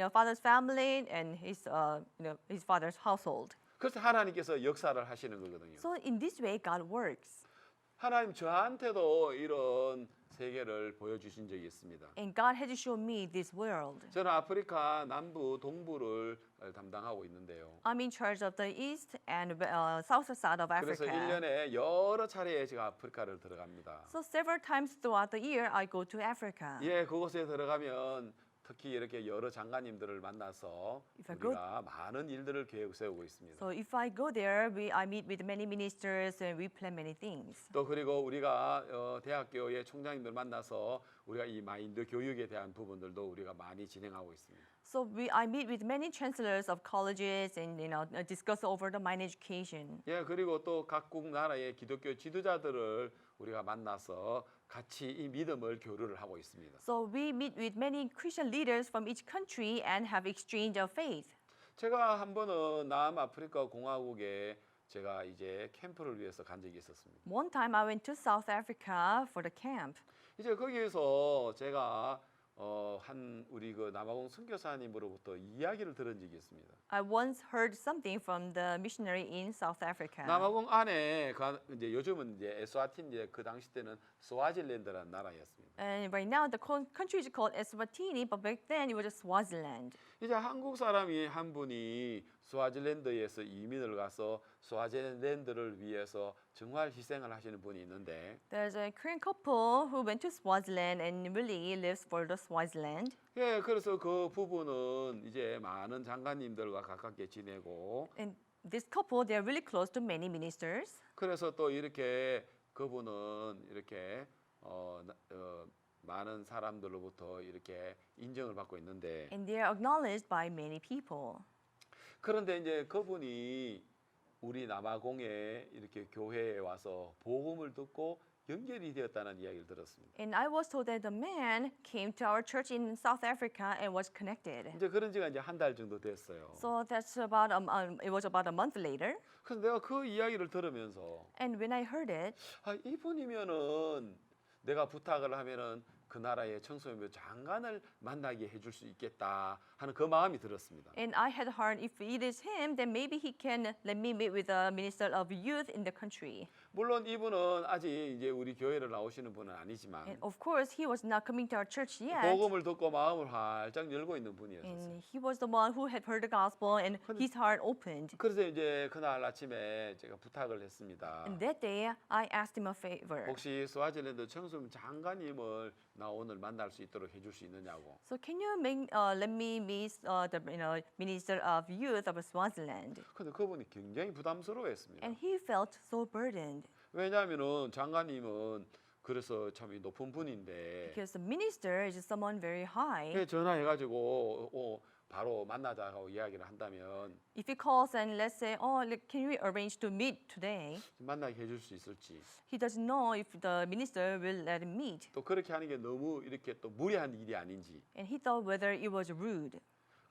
father's family, and his father's household. 그래서 하나님께서 역사를 하시는 거거든요. So in this way, God works. 하나님 저한테도 이런 세계를 보여주신 적이 있습니다. And God had to show me this world. 저는 아프리카 남부 동부를 담당하고 있는데요. I'm in charge of the east and south side of 그래서 Africa. 1년에 여러 차례 제가 아프리카를 들어갑니다. So several times throughout the year, I go to Africa. 예, 그곳에 들어가면 특히 이렇게 여러 장관님들을 만나서 If I go- 우리가 많은 일들을 계획 세우고 있습니다. So if I go there, I meet with many ministers and we plan many things. 또 그리고 우리가 대학교의 총장님들 만나서 우리가 이 마인드 교육에 대한 부분들도 우리가 많이 진행하고 있습니다. So I meet with many chancellors of colleges and discuss over the mind education. 예, 그리고 또 각국 나라의 기독교 지도자들을 우리가 만나서 같이 이 믿음을 교류를 하고 있습니다. So we meet with many Christian leaders from each country and have exchange of faith. 제가 한 번은 남아프리카 공화국에 제가 이제 캠프를 위해서 간 적이 있었습니다. One time I went to South Africa for the camp. 이제 거기에서 제가 우리 그 남아공 선교사님으로부터 이야기를 들은 적이 있습니다. I once heard something from the missionary in South Africa. 남아공 안에 이제 요즘은 이제 에스와틴 그 당시 때는 스와질랜드라는 나라였습니다. And right now the country is called Eswatini, but back then it was just Swaziland. 이제 한국 사람이 한 분이 스와질랜드에서 이민을 가서 스와질랜드를 위해서 정말 희생을 하시는 분이 있는데 There's a Korean couple who went to Swaziland and really lives for the Swaziland. 예, 그래서 그 부부는 이제 많은 장관님들과 가깝게 지내고 And this couple, they are really close to many ministers. 그래서 또 이렇게 그분은 이렇게 많은 사람들로부터 이렇게 인정을 받고 있는데 And they are acknowledged by many people. 그런데 이제 그분이 우리 남아공에 이렇게 교회에 와서 복음을 듣고 연결이 되었다는 이야기를 들었습니다. And I was told that the man came to our church in South Africa and was connected. 이제 그런 지가 이제 한 달 정도 됐어요. So that's about it was about a month later. 그래서 내가 그 이야기를 들으면서 And when I heard it, 이분이면은 내가 부탁을 하면은 그 나라의 청소년부 장관을 만나게 해줄 수 있겠다 하는 그 마음이 들었습니다. and I had heard if it is him, then maybe he can let me meet with the minister of youth in the country. 물론 이분은 아직 이제 우리 교회를 나오시는 분은 아니지만 And of course, he was not coming to our church yet. 복음을 듣고 마음을 활짝 열고 있는 분이었어요. And he was the one who had heard the gospel and his heart opened. 그래서 이제 그날 아침에 제가 부탁을 했습니다. And that day, I asked him a favor. 혹시 스와질랜드 청소년 장관님을 나 오늘 만날 수 있도록 해줄 수 있느냐고. So can you let me meet the minister of youth of Swaziland? 근데 그분이 굉장히 부담스러워했습니다. And he felt so burdened 왜냐하면은 장관님은 그래서 참 높은 분인데 because the minister is someone very high. 전화해가지고 바로 만나자고 이야기를 한다면 If he calls and let's say, can we arrange to meet today? 만나게 해줄 수 있을지 He doesn't know if the minister will let him meet. 또 그렇게 하는 게 너무 이렇게 또 무리한 일이 아닌지 And he thought whether it was rude.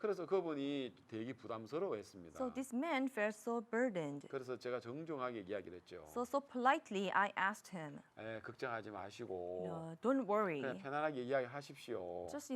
그래서 그분이 되게 부담스러워했습니다. So this man felt so burdened. 그래서 제가 정중하게 이야기를 했죠. So politely I asked him, 걱정하지 마시고 don't worry. 그냥 편안하게 이야기하십시오. Just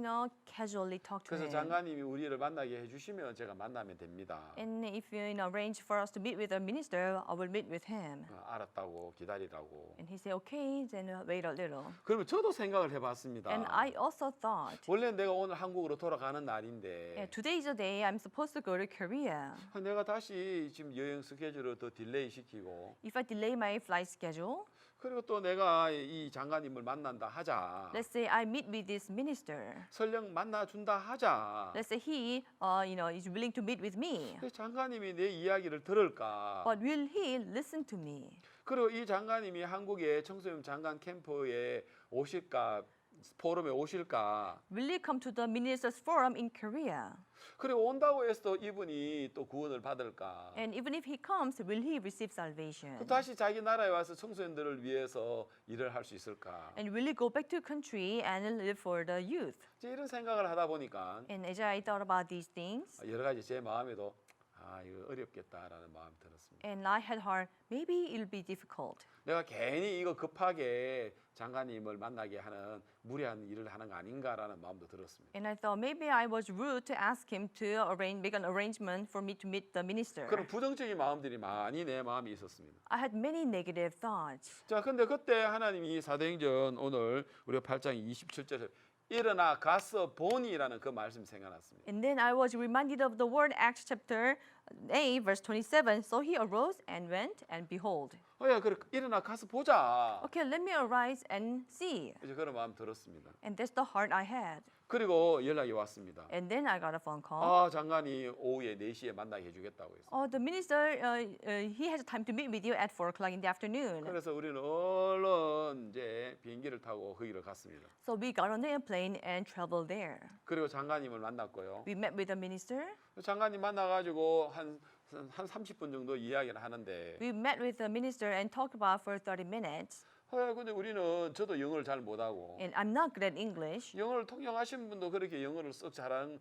casually talk to 그래서 him. 장관님이 우리를 만나게 해주시면 제가 만나면 됩니다. And if you arrange for us to meet with the minister, I will meet with him. 알았다고 기다리라고. And he said, okay, then wait a little. 그러면 저도 생각을 해봤습니다. And I also thought, 원래 내가 오늘 한국으로 돌아가는 날인데 today is the day I'm supposed to go to Korea. 내가 다시 지금 여행 스케줄을 더 딜레이 시키고 If I delay my flight schedule, 그리고 또 내가 이 장관님을 만난다 하자. let's say I meet with this minister. 설령 만나준다 하자. Let's say he, is willing to meet with me. 그 장관님이 내 이야기를 들을까? But will he listen to me? 그리고 이 장관님이 한국의 청소년 장관 캠프에 오실까? 포럼에 오실까? Will he come to the ministers' forum in Korea? 그리고 온다고 해서 이분이 또 구원을 받을까? And even if he comes, will he receive salvation? 또 다시 자기 나라에 와서 청소년들을 위해서 일을 할 수 있을까? And will he go back to country and live for the youth? 이제 이런 생각을 하다 보니까 And as I thought about these things, 여러 가지 제 마음에도 이거 어렵겠다라는 마음이 들었습니다. and I had heard maybe it'll be difficult. 내가 괜히 이거 급하게 장관님을 만나게 하는 무리한 일을 하는 거 아닌가라는 마음도 들었습니다. And I thought maybe I was rude to ask him to make an arrangement for me to meet the minister. 그런 부정적인 마음들이 많이 내 마음에 있었습니다. I had many negative thoughts. 자, 근데 그때 하나님이 사도행전 오늘 우리가 8장 27절에 일어나 가서 보니라는 그 말씀이 생각났습니다. And then I was reminded of the word Acts chapter 8 verse 27. So he arose and went and behold. 그래 일어나 가서 보자. Okay, let me arise and see. 이제 그런 마음 들었습니다. And that's the heart I had. 그리고 연락이 왔습니다. And then I got a phone call. 장관이 오후에 4시에 만나게 해주겠다고 했어요. The minister, he has time to meet with you at 4 o'clock in the afternoon. 그래서 우리는 얼른 이제 비행기를 타고 거기를 갔습니다. So we got on the airplane and traveled there. 그리고 장관님을 만났고요. We met with the minister. 장관님 만나가지고 한 30분 정도 이야기를 하는데 We met with the minister and talked about for 30 minutes. 근데 우리는 저도 영어를 잘 못하고 and I'm not good at English. 영어를 통역하신 분도 그렇게 영어를 썩 잘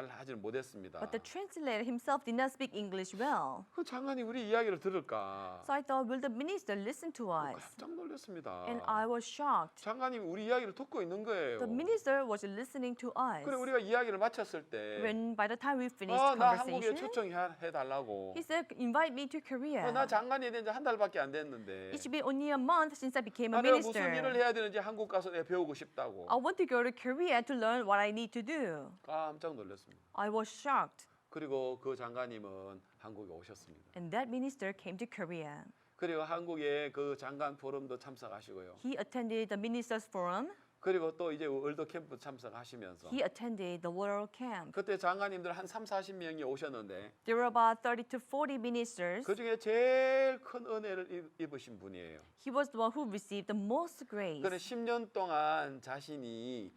하지는 못했습니다. But the translator himself did not speak English well. 그 장관이 우리 이야기를 들을까? So I thought, will the minister listen to us? 깜짝 놀랐습니다. And I was shocked. 장관님이 우리 이야기를 듣고 있는 거예요. The minister was listening to us. 그래 우리가 이야기를 마쳤을 때 When by the time we finished 나 한국에 conversation, 초청해 달라고. he said, invite me to Korea. 나 장관이 된 지 한 달밖에 안 됐는데. It's been only a month since I became a 내가 무슨 일을 minister. 해야 되는지 한국 가서 내가 배우고 싶다고. I want to go to Korea to learn what I need to do. 깜짝 놀랐습니다. I was shocked. 그리고 그 장관님은 한국에 오셨습니다. And that minister came to Korea. 그리고 한국에 그 장관 포럼도 참석하시고요. He attended the ministers forum. 그리고 또 이제 월드 캠프 참석하시면서 He attended the world camp. 그때 장관님들 한 3, 40명이 오셨는데 There were about 30 to 40 ministers. 그중에 제일 큰 은혜를 입으신 분이에요. He was the one who received the most grace. 그는 10년 동안 자신이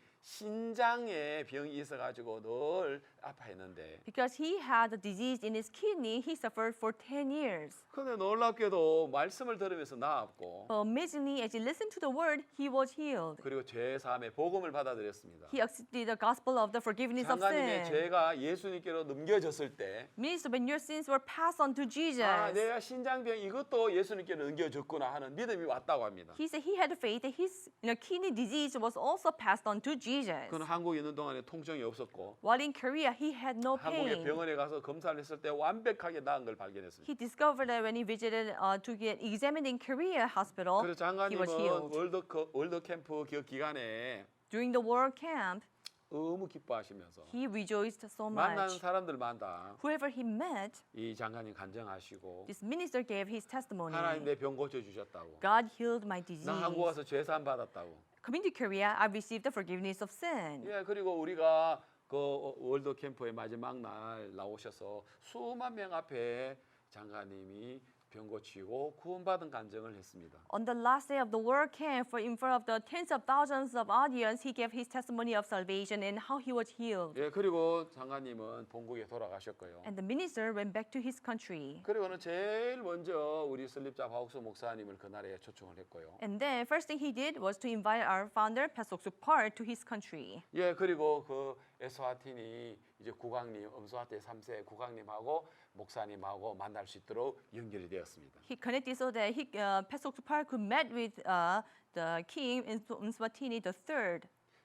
신장에 병이 있어가지고 늘 아파했는데 Because he had a disease in his kidney, he suffered for 10 years. 근데 놀랍게도 말씀을 들으면서 나았고 But amazingly, as he listened to the word, he was healed. 그리고 죄 사함의 복음을 받아들였습니다. He accepted the gospel of the forgiveness of 장관님의 sin. 죄가 예수님께로 넘겨졌을 때 Minister, when your sins were passed on to Jesus, 내가 신장병 이것도 예수님께로 넘겨졌구나 하는 믿음이 왔다고 합니다. he said he had faith that his kidney disease was also passed on to Jesus. 그는 한국에 있는 동안에 통증이 없었고 While in Korea, he had no 한국의 pain. 병원에 가서 검사를 했을 때 완벽하게 나은 걸 발견했습니다. He discovered that when he visited to get examined in Korea hospital, 그래서 he was 장관님은 healed. 월드 캠프 그 기간에 During the world camp, 너무 기뻐하시면서 he rejoiced so 만나는 much. 사람들마다 Whoever he met, 이 장관님 간증하시고 this minister gave his testimony. 하나님 내 병 고쳐 주셨다고. God healed my disease. 나 한국 와서 죄 사함 받았다고. Coming to Korea, I received the forgiveness of sin. 예, 그리고 우리가 그 월드 캠프의 마지막 날 나오셔서 수만 명 앞에 장관님이 병 고치고 구원받은 간증을 했습니다. On the last day of the world camp, in front of the tens of thousands of audience, he gave his testimony of salvation and how he was healed. 예, 그리고 장관님은 본국에 돌아가셨고요. And the minister went back to his country. 그리고는 제일 먼저 우리 설립자 박옥수 목사님을 그날에 초청을 했고요. And then first thing he did was to invite our founder, Pastor Sukpar, to his country. 예, 그리고 그 에스와티니 이제 국왕님, 음스와티 3세 국왕님하고 목사님하고 만날 수 있도록 연결이 되었습니다. He connected so that Pastor Sukpar could meet with the king in Mswatini III.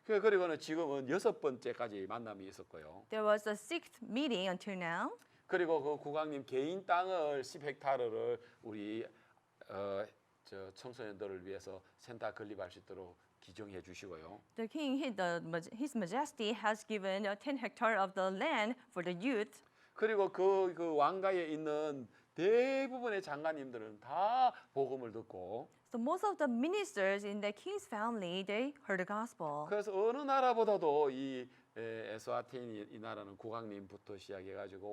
그리고는 지금은 6번째까지 만남이 있었고요. There was a sixth meeting until now. 그리고 그 국왕님 개인 땅을 10헥타르를 우리 저 청소년들을 위해서 센터 건립할 수 있도록 기증해 주시고요. The king, his majesty, has given 10 hectares of the land for the youth. 그리고 그 왕가에 있는 대부분의 장관님들은 다 복음을 듣고 So most of the ministers in the king's family, they heard the gospel. 그래서 어느 나라보다도 이 에스와틴 이 나라는 국왕님부터 시작해가지고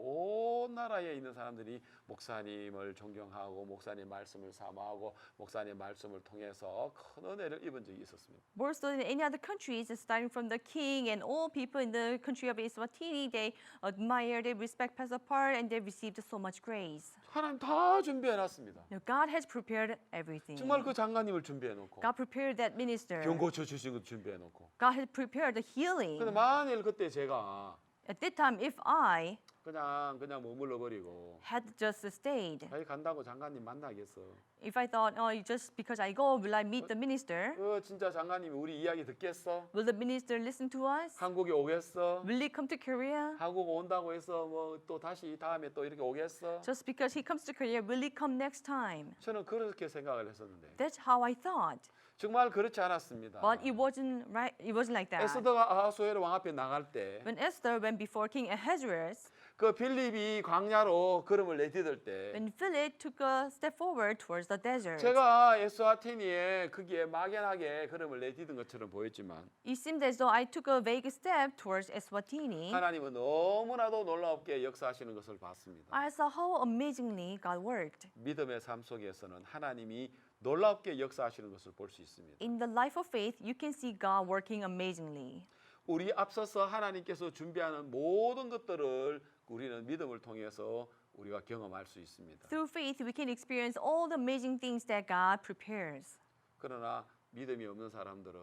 온 나라에 있는 사람들이 목사님을 존경하고 목사님 말씀을 사모하고 목사님 말씀을 통해서 큰 은혜를 입은 적이 있었습니다. More so than any other countries, starting from the king and all people in the country of Eswatini, they admire, they respect Pastor Par, and they received so much grace. 하나님 다 준비해놨습니다. Now, God has prepared everything. 정말 그 장관님을 준비해놓고 God prepared that minister. 병 고쳐 주신 것 준비해놓고. God has prepared the healing. 근데 만일 그때 제가 At that time, if I 그냥 머물러 버리고 had just stayed, 아이 간다고 장관님 만나겠어. if I thought, just because I go, will I meet the minister? 진짜 장관님이 우리 이야기 듣겠어? Will the minister listen to us? 한국에 오겠어? Will he come to Korea? 한국 온다고 해서 뭐 또 다시 다음에 또 이렇게 오겠어? Just because he comes to Korea, will he come next time? 저는 그렇게 생각을 했었는데 That's how I thought. 정말 그렇지 않았습니다. But it wasn't right. It wasn't like that. 에스더가 아하수에로 왕 앞에 나갈 때 When Esther went before King Ahasuerus, 그 빌립이 광야로 걸음을 내디딜 때 when Philip took a step forward towards the desert, 제가 에스와티니에 거기에 막연하게 걸음을 내디딘 것처럼 보였지만 it seemed as though I took a vague step towards Eswatini. 하나님은 너무나도 놀랍게 역사하시는 것을 봤습니다. I saw how amazingly God worked. 믿음의 삶 속에서는 하나님이 놀랍게 역사하시는 것을 볼 수 있습니다. In the life of faith, you can see God working amazingly. 우리 앞서서 하나님께서 준비하는 모든 것들을 우리는 믿음을 통해서 우리가 경험할 수 있습니다. Through faith, we can experience all the amazing things that God prepares. 그러나 믿음이 없는 사람들은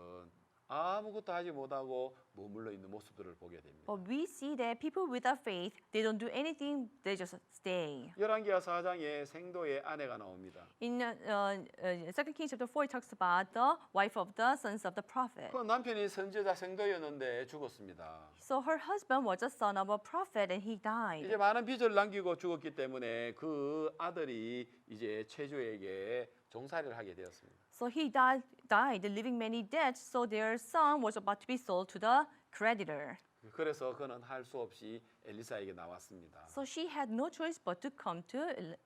아무것도 하지 못하고 머물러 있는 모습들을 보게 됩니다. But we see that people without faith, they don't do anything, they just stay. 열왕기하 4장에 생도의 아내가 나옵니다. In 2 Kings chapter 4, it talks about the wife of the sons of the prophet. 그 남편이 선지자 생도였는데 죽었습니다. So her husband was a son of a prophet and he died. 이제 많은 빚을 남기고 죽었기 때문에 그 아들이 이제 최조에게 종살이를 하게 되었습니다. So he died, leaving many debts. So their son was about to be sold to the creditor. 그래서 그는 할 수 없이 엘리사에게 나왔습니다. So she had no choice but to come to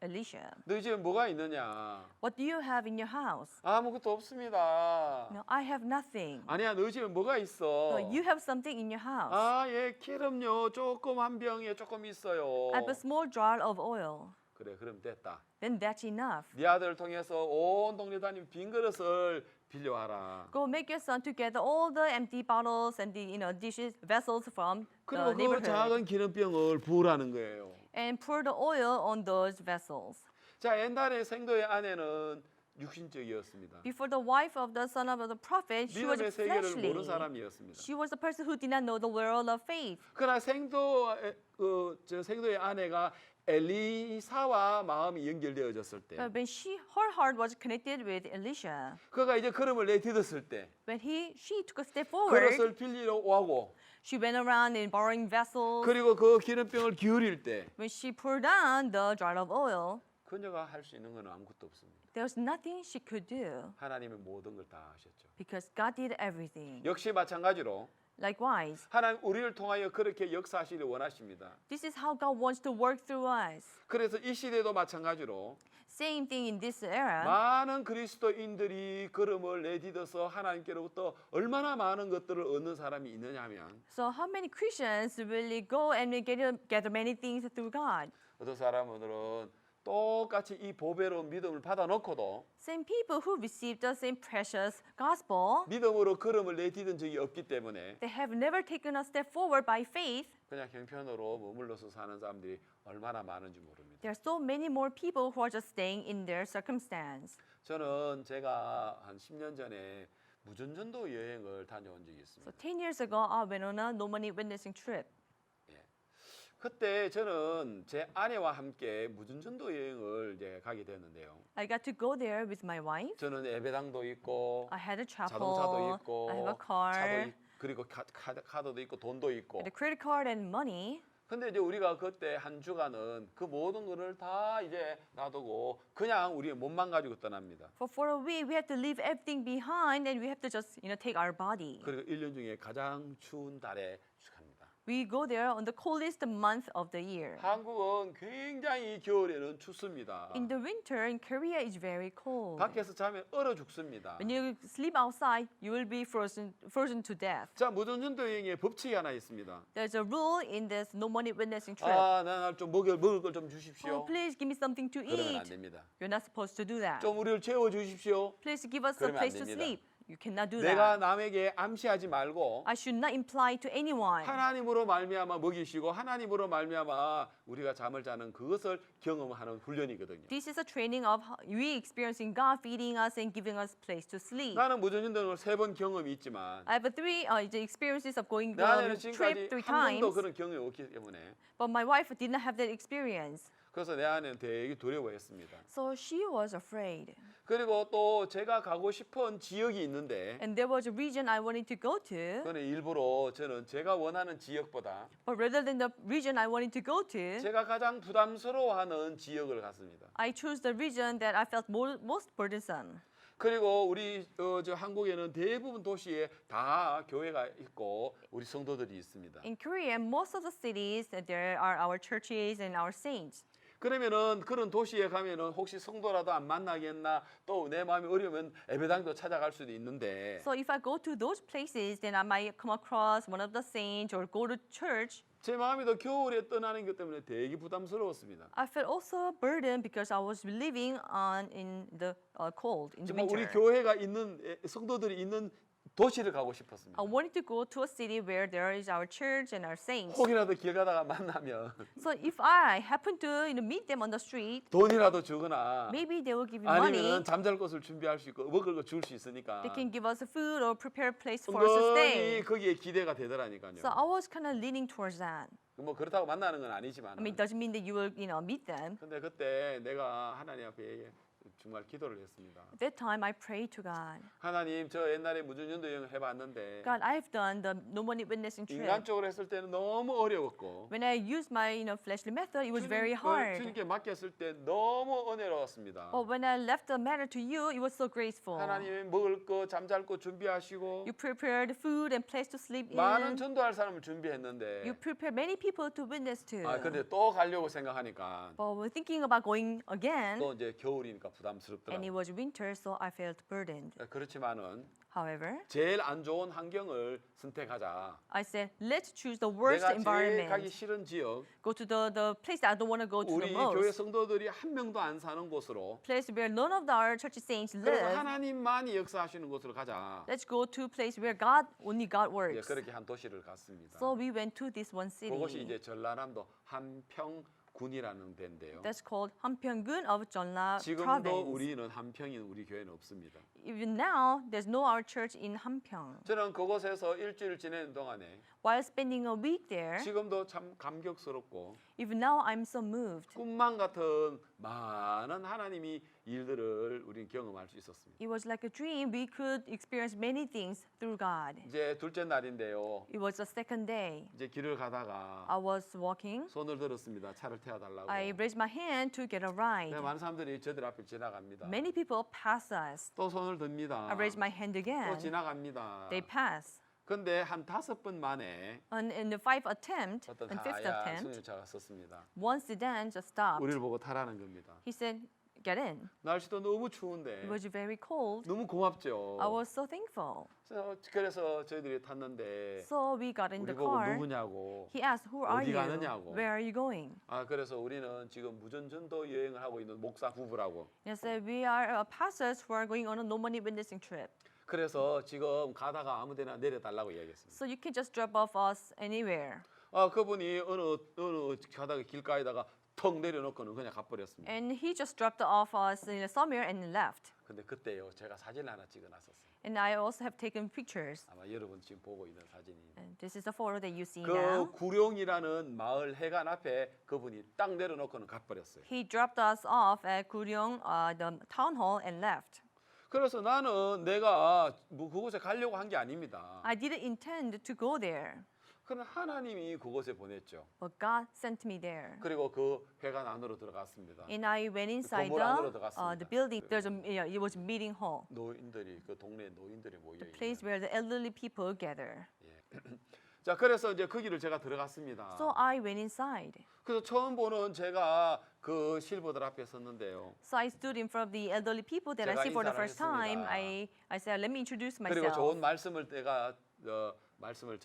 Elisha. 너희 집에 뭐가 있느냐? What do you have in your house? 아무것도 없습니다. No, I have nothing. 아니야, 너희 집에 뭐가 있어? No, you have something in your house. 아, 예, 기름요. 조금 한 병에 조금 있어요. I have a small jar of oil. 그래, 그럼 됐다. Then that's enough. 네 아들을 통해서 온 동네 다니는 빈 그릇을 빌려와라. Go make your son to gather all the empty bottles and the dishes, vessels from the 그리고 그 neighborhood 작은 기름병을 부으라는 거예요. and pour the oil on those vessels. 자, 옛날에 생도의 아내는 육신적이었습니다. Before the wife of the son of the prophet, she was 믿음의 세계를 fleshly. 모르는 사람이었습니다. She was a person who did not know the world of faith. 그러나 생도의 아내가 엘리사와 마음이 연결되어졌을 때, But when her heart was connected with Elisha, 그가 이제 걸음을 내딛었을 때, when she took a step forward, 그릇을 빌리러 오고, she went around in borrowing vessels. 그리고 그 기름병을 기울일 때, When she poured down the jar of oil, 그녀가 할 수 있는 건 아무것도 없습니다. there was nothing she could do 하나님의 모든 걸 다 하셨죠. because God did everything. 역시 마찬가지로 Likewise, 하나님 우리를 통하여 그렇게 역사하시길 원하십니다. this is how God wants to work through us. 그래서 이 시대도 마찬가지로 Same thing in this era. 많은 그리스도인들이 걸음을 내딛어서 하나님께로부터 얼마나 많은 것들을 얻는 사람이 있느냐 하면, So how many Christians really go and gather many things through God? 어떤 사람들은 똑같이 이 보배로운 믿음을 받아놓고도 Same people who received the same precious gospel, 믿음으로 걸음을 내딛은 적이 없기 때문에 they have never taken a step forward by faith. 그냥 형편으로 머물러서 사는 사람들이 얼마나 많은지 모릅니다. There are so many more people who are just staying in their circumstance. 저는 제가 한 10년 전에 무전전도 여행을 다녀온 적이 있습니다. So 10 years ago, I went on a no money witnessing trip. 그때 저는 제 아내와 함께 무전전도 여행을 이제 가게 됐는데요. I got to go there with my wife. 저는 예배당도 있고 I had a 자동차도 chapel. 있고 I have a 차도 car, 그리고 카드도 있고 돈도 있고. the credit card and money. 근데 이제 우리가 그때 한 주간은 그 모든 거를 다 이제 놔두고 그냥 우리 몸만 가지고 떠납니다. For a week, we have to leave everything behind and we have to just take our body. 그리고 1년 중에 가장 추운 달에 갑니다. We go there on the coldest month of the year. 한국은 굉장히 겨울에는 춥습니다. In the winter, in Korea, it's very cold. 밖에서 자면 얼어 죽습니다. When you sleep outside, you will be frozen to death. 자, 무전전도 여행에 법칙이 하나 있습니다. There's a rule in this no money witnessing trip. 아, 나좀 먹을 걸 좀 Oh, 주십시오. please give me something to 그러면 안 eat. 됩니다. You're not supposed to do that. 좀 우리를 채워 주십시오. Please give us a 그러면 안 place to 됩니다. sleep. You cannot do 내가 that. 남에게 암시하지 말고 I should not imply to anyone. 하나님으로 말미암아 먹이시고 하나님으로 말미암아 우리가 잠을 자는 그것을 경험하는 훈련이거든요. This is a training of we experiencing God feeding us and giving us place to sleep. 나는 무전전도를 3번 경험이 있지만 I have three the experiences of going 내 아내는 trip 지금까지 3 한 번도 times, 그런 경험이 없기 때문에 but my wife did not have that experience. 그래서 내 아내는 되게 두려워했습니다. So she was afraid. 그리고 또 제가 가고 싶은 지역이 있는데 And there was a region I wanted to go to, 그는 일부러 저는 제가 원하는 지역보다 but rather than the region I wanted to go to, 제가 가장 부담스러워하는 지역을 갔습니다. I chose the region that I felt most burdensome. 그리고 우리 저 한국에는 대부분 도시에 다 교회가 있고 우리 성도들이 있습니다. In Korea, most of the cities, there are our churches and our saints. 그러면은 그런 도시에 가면은 혹시 성도라도 안 만나겠나 또 내 마음이 어려우면 예배당도 찾아갈 수도 있는데 So if I go to those places, then I might come across one of the saints or go to church. 제 마음이 더 겨울에 떠나는 것 때문에 되게 부담스러웠습니다. I felt also burdened because I was living in the cold in the 정말 우리 winter. 교회가 있는 성도들이 있는 도시를 가고 싶었습니다. I wanted to go to a city where there is our church and our saints. 혹이라도 길 가다가 만나면 So if I happen to meet them on the street, 돈이라도 주거나 maybe they will give me 아니면 money. 잠잘 곳을 준비할 수 있고 먹을 거 줄 수 있으니까 They can give us food or prepare a place for us to stay. 은근히 거기에 기대가 되더라니까요. So I was kind of leaning towards that. 뭐 그렇다고 만나는 건 아니지만. I mean, it doesn't mean that you will, meet them. 근데 그때 내가 하나님 앞에 정말 기도를 했습니다. At that time, I prayed to God. 하나님, 저 옛날에 무전연도 여행 해봤는데 God, I've done the no money witnessing trip. 인간적으로 했을 때는 너무 어려웠고 When I used my, fleshly method, it was very 주님, hard. 주님께 맡겼을 때 너무 은혜로웠습니다. But when I left the matter to you, it was so graceful. 하나님이 먹을 거, 잠잘 거 준비하시고 You prepared food and place to sleep 많은 in. 전도할 사람을 준비했는데 You prepared many people to witness to. 근데 또 가려고 생각하니까 But we're thinking about going again, 또 이제 겨울이니까 and it 부담스럽더라고요. was winter, so I felt burdened. 그렇지만은 However, 제일 안 좋은 환경을 선택하자. I said, let's choose the worst 내가 제일 가기 environment. 싫은 지역, Go to the place that I don't want to go to 우리 the 교회 most. 성도들이 한 명도 안 사는 곳으로, Place where none of our church saints 그리고 live. 하나님만이 역사하시는 곳으로 가자. Let's go to a place where only God 예, works. 그렇게 한 도시를 갔습니다. So we went to this one 그것이 city. 이제 전라남도 한평군이라는 데인데요. That's called Hampyeongun of Jeolla 지금도 province. 우리는 한평인 우리 교회는 없습니다. Even now, there's no our church in Hampyeong. 저는 그곳에서 일주일 지내는 동안에 While spending a week there, 지금도 참 감격스럽고 even now I'm so moved. 꿈만 같은 많은 하나님이 일들을 우리는 경험할 수 있었습니다. It was like a dream. We could experience many things through God. 이제 둘째 날인데요. It was the second day. 이제 길을 가다가 I was walking. 손을 들었습니다. 차를 태워달라고. I raised my hand to get a ride. 많은 사람들이 저들 앞을 지나갑니다. Many people pass us. 또 손을 듭니다. I raised my hand 또 again. 지나갑니다. They pass. 근데 한 5번 만에 And in the fifth attempt, 어떤 and fifth 하얀 attempt, 승용차가 섰습니다. one sedan just stopped. 우리를 보고 타라는 겁니다. He said, get in. 날씨도 너무 추운데 It was very cold. 너무 고맙죠. I was so thankful. 그래서 저희들이 탔는데 So we got in 우리 the 보고 car. 누구냐고. He asked, who are 어디 you? 가느냐고. Where are you going? 그래서 우리는 지금 무전전도 여행을 하고 있는 목사 부부라고. He said, we are pastors who are going on a no money witnessing trip. 그래서 지금 가다가 아무데나 내려달라고 이야기했습니다. So you can just drop off us anywhere. 그분이 어느 가다가 길가에다가 턱 내려놓고는 그냥 가버렸습니다. And he just dropped off us in somewhere and left. 근데 그때요 제가 사진 하나 찍어놨었어요. And I also have taken pictures. 아마 여러분 지금 보고 있는 사진이. And this is the photo that you see 그 now. 구룡이라는 마을 해관 앞에 그분이 딱 내려놓고는 가버렸어요. He dropped us off at Guryong, the town hall, and left. 그래서 나는 내가 뭐 그곳에 가려고 한 게 아닙니다. I didn't intend to go there, 그러나 하나님이 그곳에 보냈죠. but God sent me there. 그리고 그 회관 안으로 들어갔습니다. And I went inside 건물 안으로 들어갔습니다. the building. It was a meeting hall, 노인들이 그 동네 노인들이 모여 the 있는. place where the elderly people gather. 자, 그래서 이제 거기를 제가 들어갔습니다. So I went inside. 그래서 처음 보는 제가 그 실버들 앞에 섰는데요. So I stood in front of the elderly people that I 제가 see for the 인사를 first time. 했습니다. I said, let me introduce 그리고 myself. 좋은 말씀을 내가 말씀을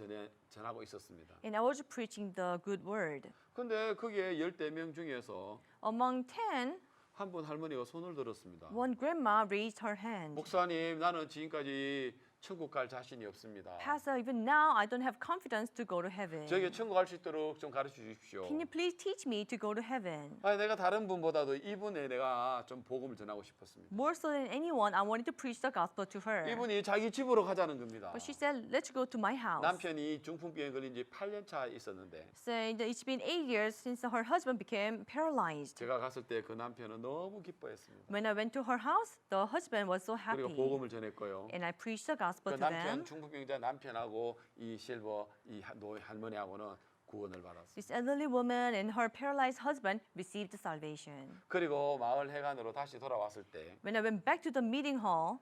전하고 있었습니다. And I was preaching the good word. 근데 거기에 10명 중에서 Among 10, 한 분 할머니가 손을 들었습니다. one grandma raised her hand. 목사님, 나는 지금까지 천국 갈 자신이 없습니다. Pastor, even now I don't have confidence to go to heaven. 저에게 천국 갈 수 있도록 좀 가르쳐 주십시오. Can you please teach me to go to heaven? 내가 다른 분보다도 이분에 내가 좀 복음을 전하고 싶었습니다. More so than anyone, I wanted to preach the gospel to her. 이분이 자기 집으로 가자는 겁니다. But she said, let's go to my house. 남편이 중풍병에 걸린 지 8년 차 있었는데 So it's been 8 years since her husband became paralyzed. 제가 갔을 때 그 남편은 너무 기뻐했습니다. When I went to her house, the husband was so 그리고 happy. 복음을 전했고요. And I preached the gospel 그 to 남편 them. 중풍병자 남편하고 이 실버 이 할머니하고는 구원을 받았어요. This elderly woman and her paralyzed husband received salvation. 그리고 마을 회관으로 다시 돌아왔을 때 When I went back to the meeting hall,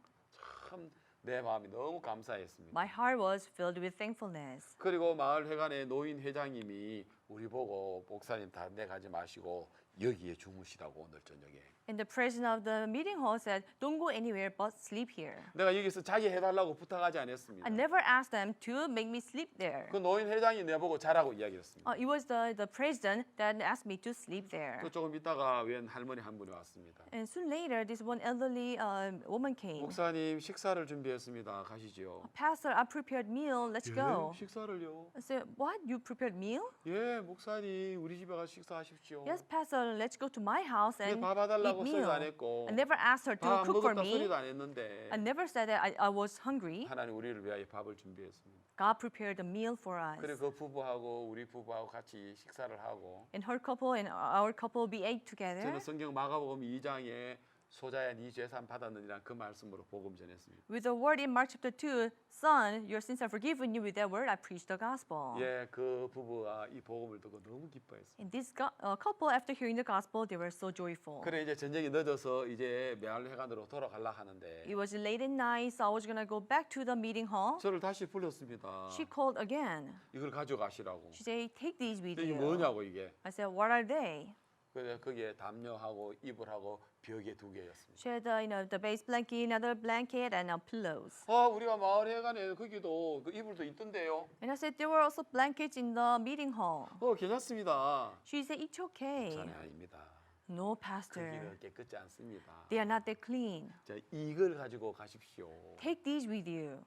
참 내 마음이 너무 감사했습니다. my heart was filled with thankfulness. 그리고 마을 회관의 노인 회장님이 우리 보고 목사님 다른 데 가지 마시고 여기에 주무시라고 오늘 저녁에. And the president of the meeting hall said, "Don't go anywhere but sleep here." 내가 여기서 자게 해달라고 부탁하지 않았습니다. I never asked them to make me sleep there. 그 노인 회장이 내보고 자라고 이야기했습니다. It was the president that asked me to sleep there. 또 조금 있다가 웬 할머니 한 분이 왔습니다. And soon later, this one elderly woman came. 목사님 식사를 준비했습니다. 가시죠. Pastor, I prepared meal. Let's go. 식사를요? I said, "What? You prepared meal?" 예, 목사님 우리 집에 가서 식사하십시오. Yes, Pastor. Let's go to my house and 밥 와달라고 eat 소리도 안 meal. 했고 I never asked her to 밥 안 cook for 먹었다 me. 소리도 안 했는데 I never said that I was hungry. 하나님 우리를 위하여 밥을 준비했습니다. God prepared a meal for us. 그리고 그 부부하고 우리 부부하고 같이 식사를 하고 And her couple and our couple, we ate together. 저는 성경 마가복음 2장에 소자야 네 죄산 받았느니라 그 말씀으로 복음 전했습니다. With the word in Mark chapter 2, "Son, your sins are forgiven you." With that word, I preached the gospel. 예, 그 부부가 이 복음을 듣고 너무 기뻐했습니다. And this couple, after hearing the gospel, they were so joyful. 그래 이제 저녁이 늦어서 이제 메알회관으로 돌아가려 하는데 It was late at night, so I was gonna go back to the meeting hall. 저를 다시 불렀습니다. She called again. 이걸 가져가시라고. She said, "Take these with 이게 you." 뭐냐고 이게. I said, "What are they?" 그래 거기에 담요하고 이불하고 벽에 2개였습니다. She had, the base blanket, another blanket, and pillows. 우리가 마을회관에 거기도 그 이불도 있던데요. And I said, "There were also blankets in the meeting hall." 괜찮습니다. She said, "It's okay." 전에 아닙니다. No, Pastor. 거기는 깨끗지 않습니다. They are not that clean. 자, 이걸 가지고 가십시오. Take these with you.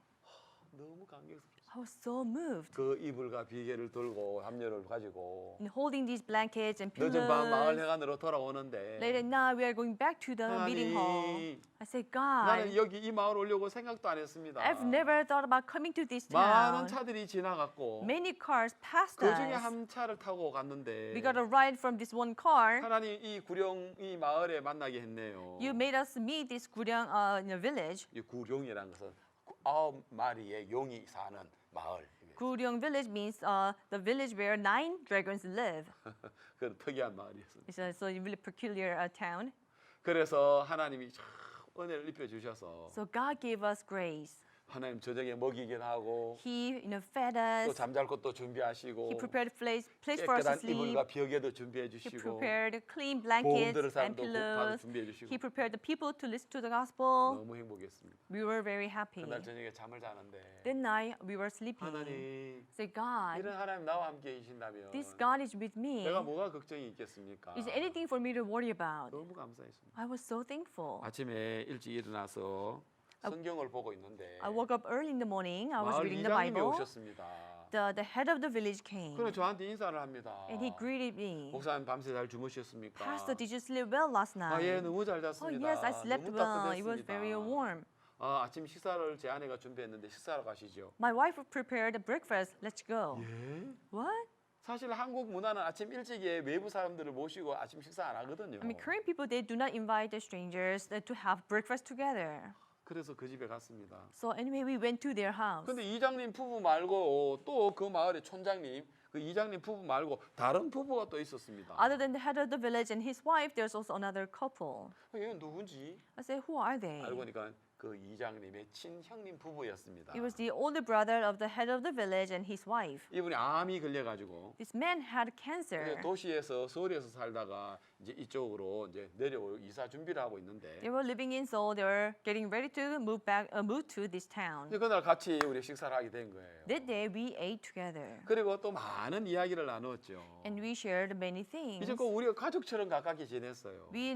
너무 감격스럽습니다. I was so moved. 그 이불과 비계를 들고 담요를 가지고 And holding these blankets and 늦은 밤 pillows. 마을회관으로 돌아오는데 Late at night, we are going back to the meeting hall. 하나님, I said, 나는 "God, 여기 이 마을 오려고 생각도 안 했습니다. I've never thought about coming to this 많은 town. 차들이 지나갔고 Many cars passed 그 중에 us. 한 차를 타고 갔는데 We got a ride from this one car. 하나님 이 구령 이 마을에 만나게 했네요. You made us meet this Guryang in a village. 이 구룡이라는 것은 9마리의 용이 사는 마을. Guryang village means the village where 9 dragons live. 그런 특이한 마을이었습니다. It's a really peculiar town. 그래서 하나님이 참 은혜를 입혀 주셔서 So God gave us grace. 하나님 저녁에 먹이긴 하고 He, fed 또 us. 잠잘 곳도 준비하시고 He prepared place for us to 깨끗한 sleep. 이불과 벽에도 준비해 He 주시고 prepared clean 복음 들을 blankets and 사람도 바로 pillows. 준비해 주시고 He prepared the people to listen to the gospel. 너무 행복했습니다. We were very happy. 그날 저녁에 잠을 자는데 That night we were sleeping. 하나님 Say, "God, 이런 하나님 나와 함께 계신다면 this God is with me. 내가 뭐가 걱정이 있겠습니까? Is there anything for me to worry about?" 너무 감사했습니다. I was so thankful. 아침에 일찍 일어나서 성경을 보고 있는데 I woke up early in the morning. I was 마을 reading the 이장님이 Bible. 오셨습니다. The head of the village came. 그럼 저한테 인사를 합니다. And he greeted me. 목사님 밤새 잘 주무셨습니까? "Pastor, did you sleep well last night?" 예, 너무 잘 "Oh, 잤습니다. yes, I slept 너무 well. It was 따뜻했습니다. very warm." 아침 식사를 제 아내가 준비했는데 식사하러 가시죠. "My wife prepared breakfast. Let's go." 예? What? 사실 한국 문화는 아침 일찍에 외부 사람들을 모시고 아침 식사 안 하거든요. I mean, Korean people, they do not invite the strangers to have breakfast together. 그래서 그 집에 갔습니다. So anyway, we went to their house. 근데 이장님 부부 말고 또 그 마을의 촌장님, 그 이장님 부부 말고 다른 부부가 또 있었습니다. Other than the head of the village and his wife, there's also another couple. 얘는 누군지 I said, "Who are they?" 알고 보니까 그 이장님의 친형님 부부였습니다. It was the older brother of the head of the village and his wife. 이분이 암이 걸려가지고 This man had cancer. 도시에서 서울에서 살다가 이제 이쪽으로 이제 내려올 이사 준비를 하고 있는데 They were living in Seoul. They were getting ready to move to this town. 이제 그날 같이 우리 식사를 하게 된 거예요. That day, we ate together. 그리고 또 많은 이야기를 나누었죠. And we shared many things. 이제 그 우리가 가족처럼 가깝게 지냈어요. We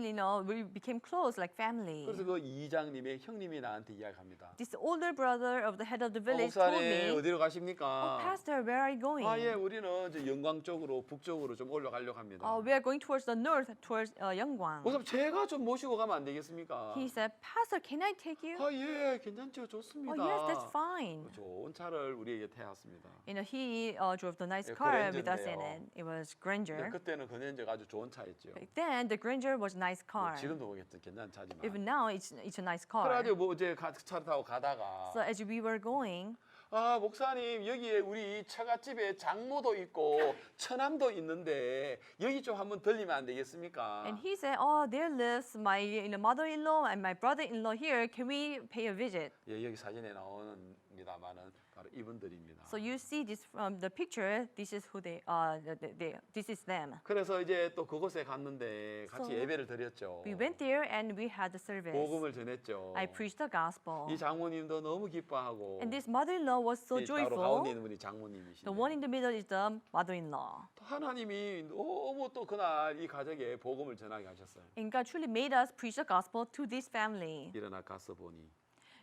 became close like family. 그래서 그 이장님의 형님이 나한테 이야기합니다. This older brother of the head of the village told 목사님 me, 어디로 "Oh, 가십니까? Pastor, where are you going?" 예, 우리는 이제 영광 쪽으로 북쪽으로 좀 올라가려고 합니다. We are going towards the north, towards Yeonggwang. 목사님 제가 좀 모시고 가면 안 되겠습니까? He said, "Pastor, can I take you?" 예, 괜찮죠, 좋습니다. "Oh, yes, that's fine." 좋은 차를 우리에게 태웠습니다. He drove the nice 예, car with us 그랜저인데요. in it. It was Granger. 그때는 그랜저가 아주 좋은 차였죠. Back then, the Granger was a nice car. 지금도 보겠죠, 괜찮은 차지만. Even now, it's a nice car. 그래가지고 뭐 이제 차를 타고 가다가 So as we were going, 목사님 여기에 우리 처갓집에 장모도 있고 처남도 있는데 여기 좀 한번 들리면 안 되겠습니까? and he said, "Oh, there lives my mother-in-law and my brother-in-law here. Can we pay a visit?" 예, 여기 사진에 나오는입니다만은 바로 이분들입니다. So you see this from the picture. This is who this is them. 그래서 이제 또 그곳에 갔는데 같이 So 예배를 드렸죠. We went there and we had the service. 복음을 전했죠. I preached the gospel. 이 장모님도 너무 기뻐하고 And this mother-in-law was so 이 바로 가운데 joyful. 있는 분이 장모님이시죠. The one in the middle is the mother-in-law. 또 하나님이 너무 또 그날 이 가족에 복음을 전하게 하셨어요. And God truly made us preach the gospel to this family. 일어나 가서 보니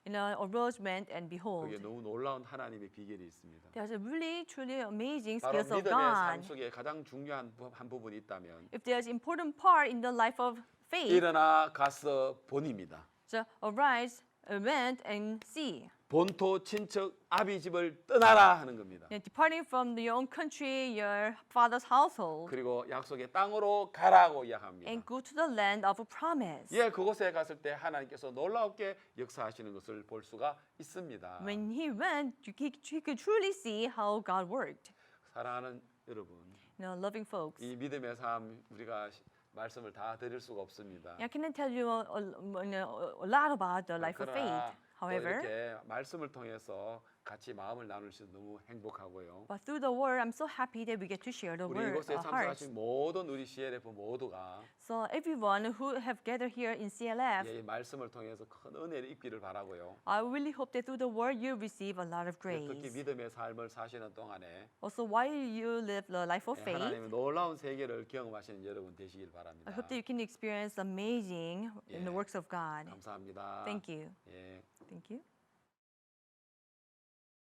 And arose, went, and behold. 거기에 너무 놀라운 하나님의 비결이 있습니다. There's a really, truly amazing 바로 skills of 믿음의 삶 God. 속에 가장 중요한 한 부분이 있다면 If there's important part in the life of faith, 일어나 가서 보니입니다. so arise, went, and see. 본토 친척 아비 집을 떠나라 하는 겁니다. Departing from your own country, your father's household, 그리고 약속의 땅으로 가라고 이야기합니다. and go to the land of promise. 예, 그곳에 갔을 때 하나님께서 놀랍게 역사하시는 것을 볼 수가 있습니다. When he went, he could truly see how God worked. 사랑하는 여러분, Loving folks. 이 믿음의 삶 우리가 말씀을 다 드릴 수가 없습니다. I cannot tell you a lot about the life of faith. 그러나 또 However, 이렇게 말씀을 통해서 같이 마음을 나눌 수 너무 행복하고요. but through the word, I'm so happy that we get to share the 우리 word, 이곳에 our hearts. 참석하신 모든 우리 CLF 모두가 So everyone who have gathered here in CLF, 이 말씀을 통해서 큰 은혜를 입기를 바라고요. I really hope that through the word you receive a lot of 특히 grace. 믿음의 삶을 사시는 동안에 Also, while you live the life of faith, 하나님의 놀라운 세계를 경험하시는 여러분 되시길 I 바랍니다. hope that you can experience amazing in the Yeah. works of God. 감사합니다. Thank you. 예. Thank you.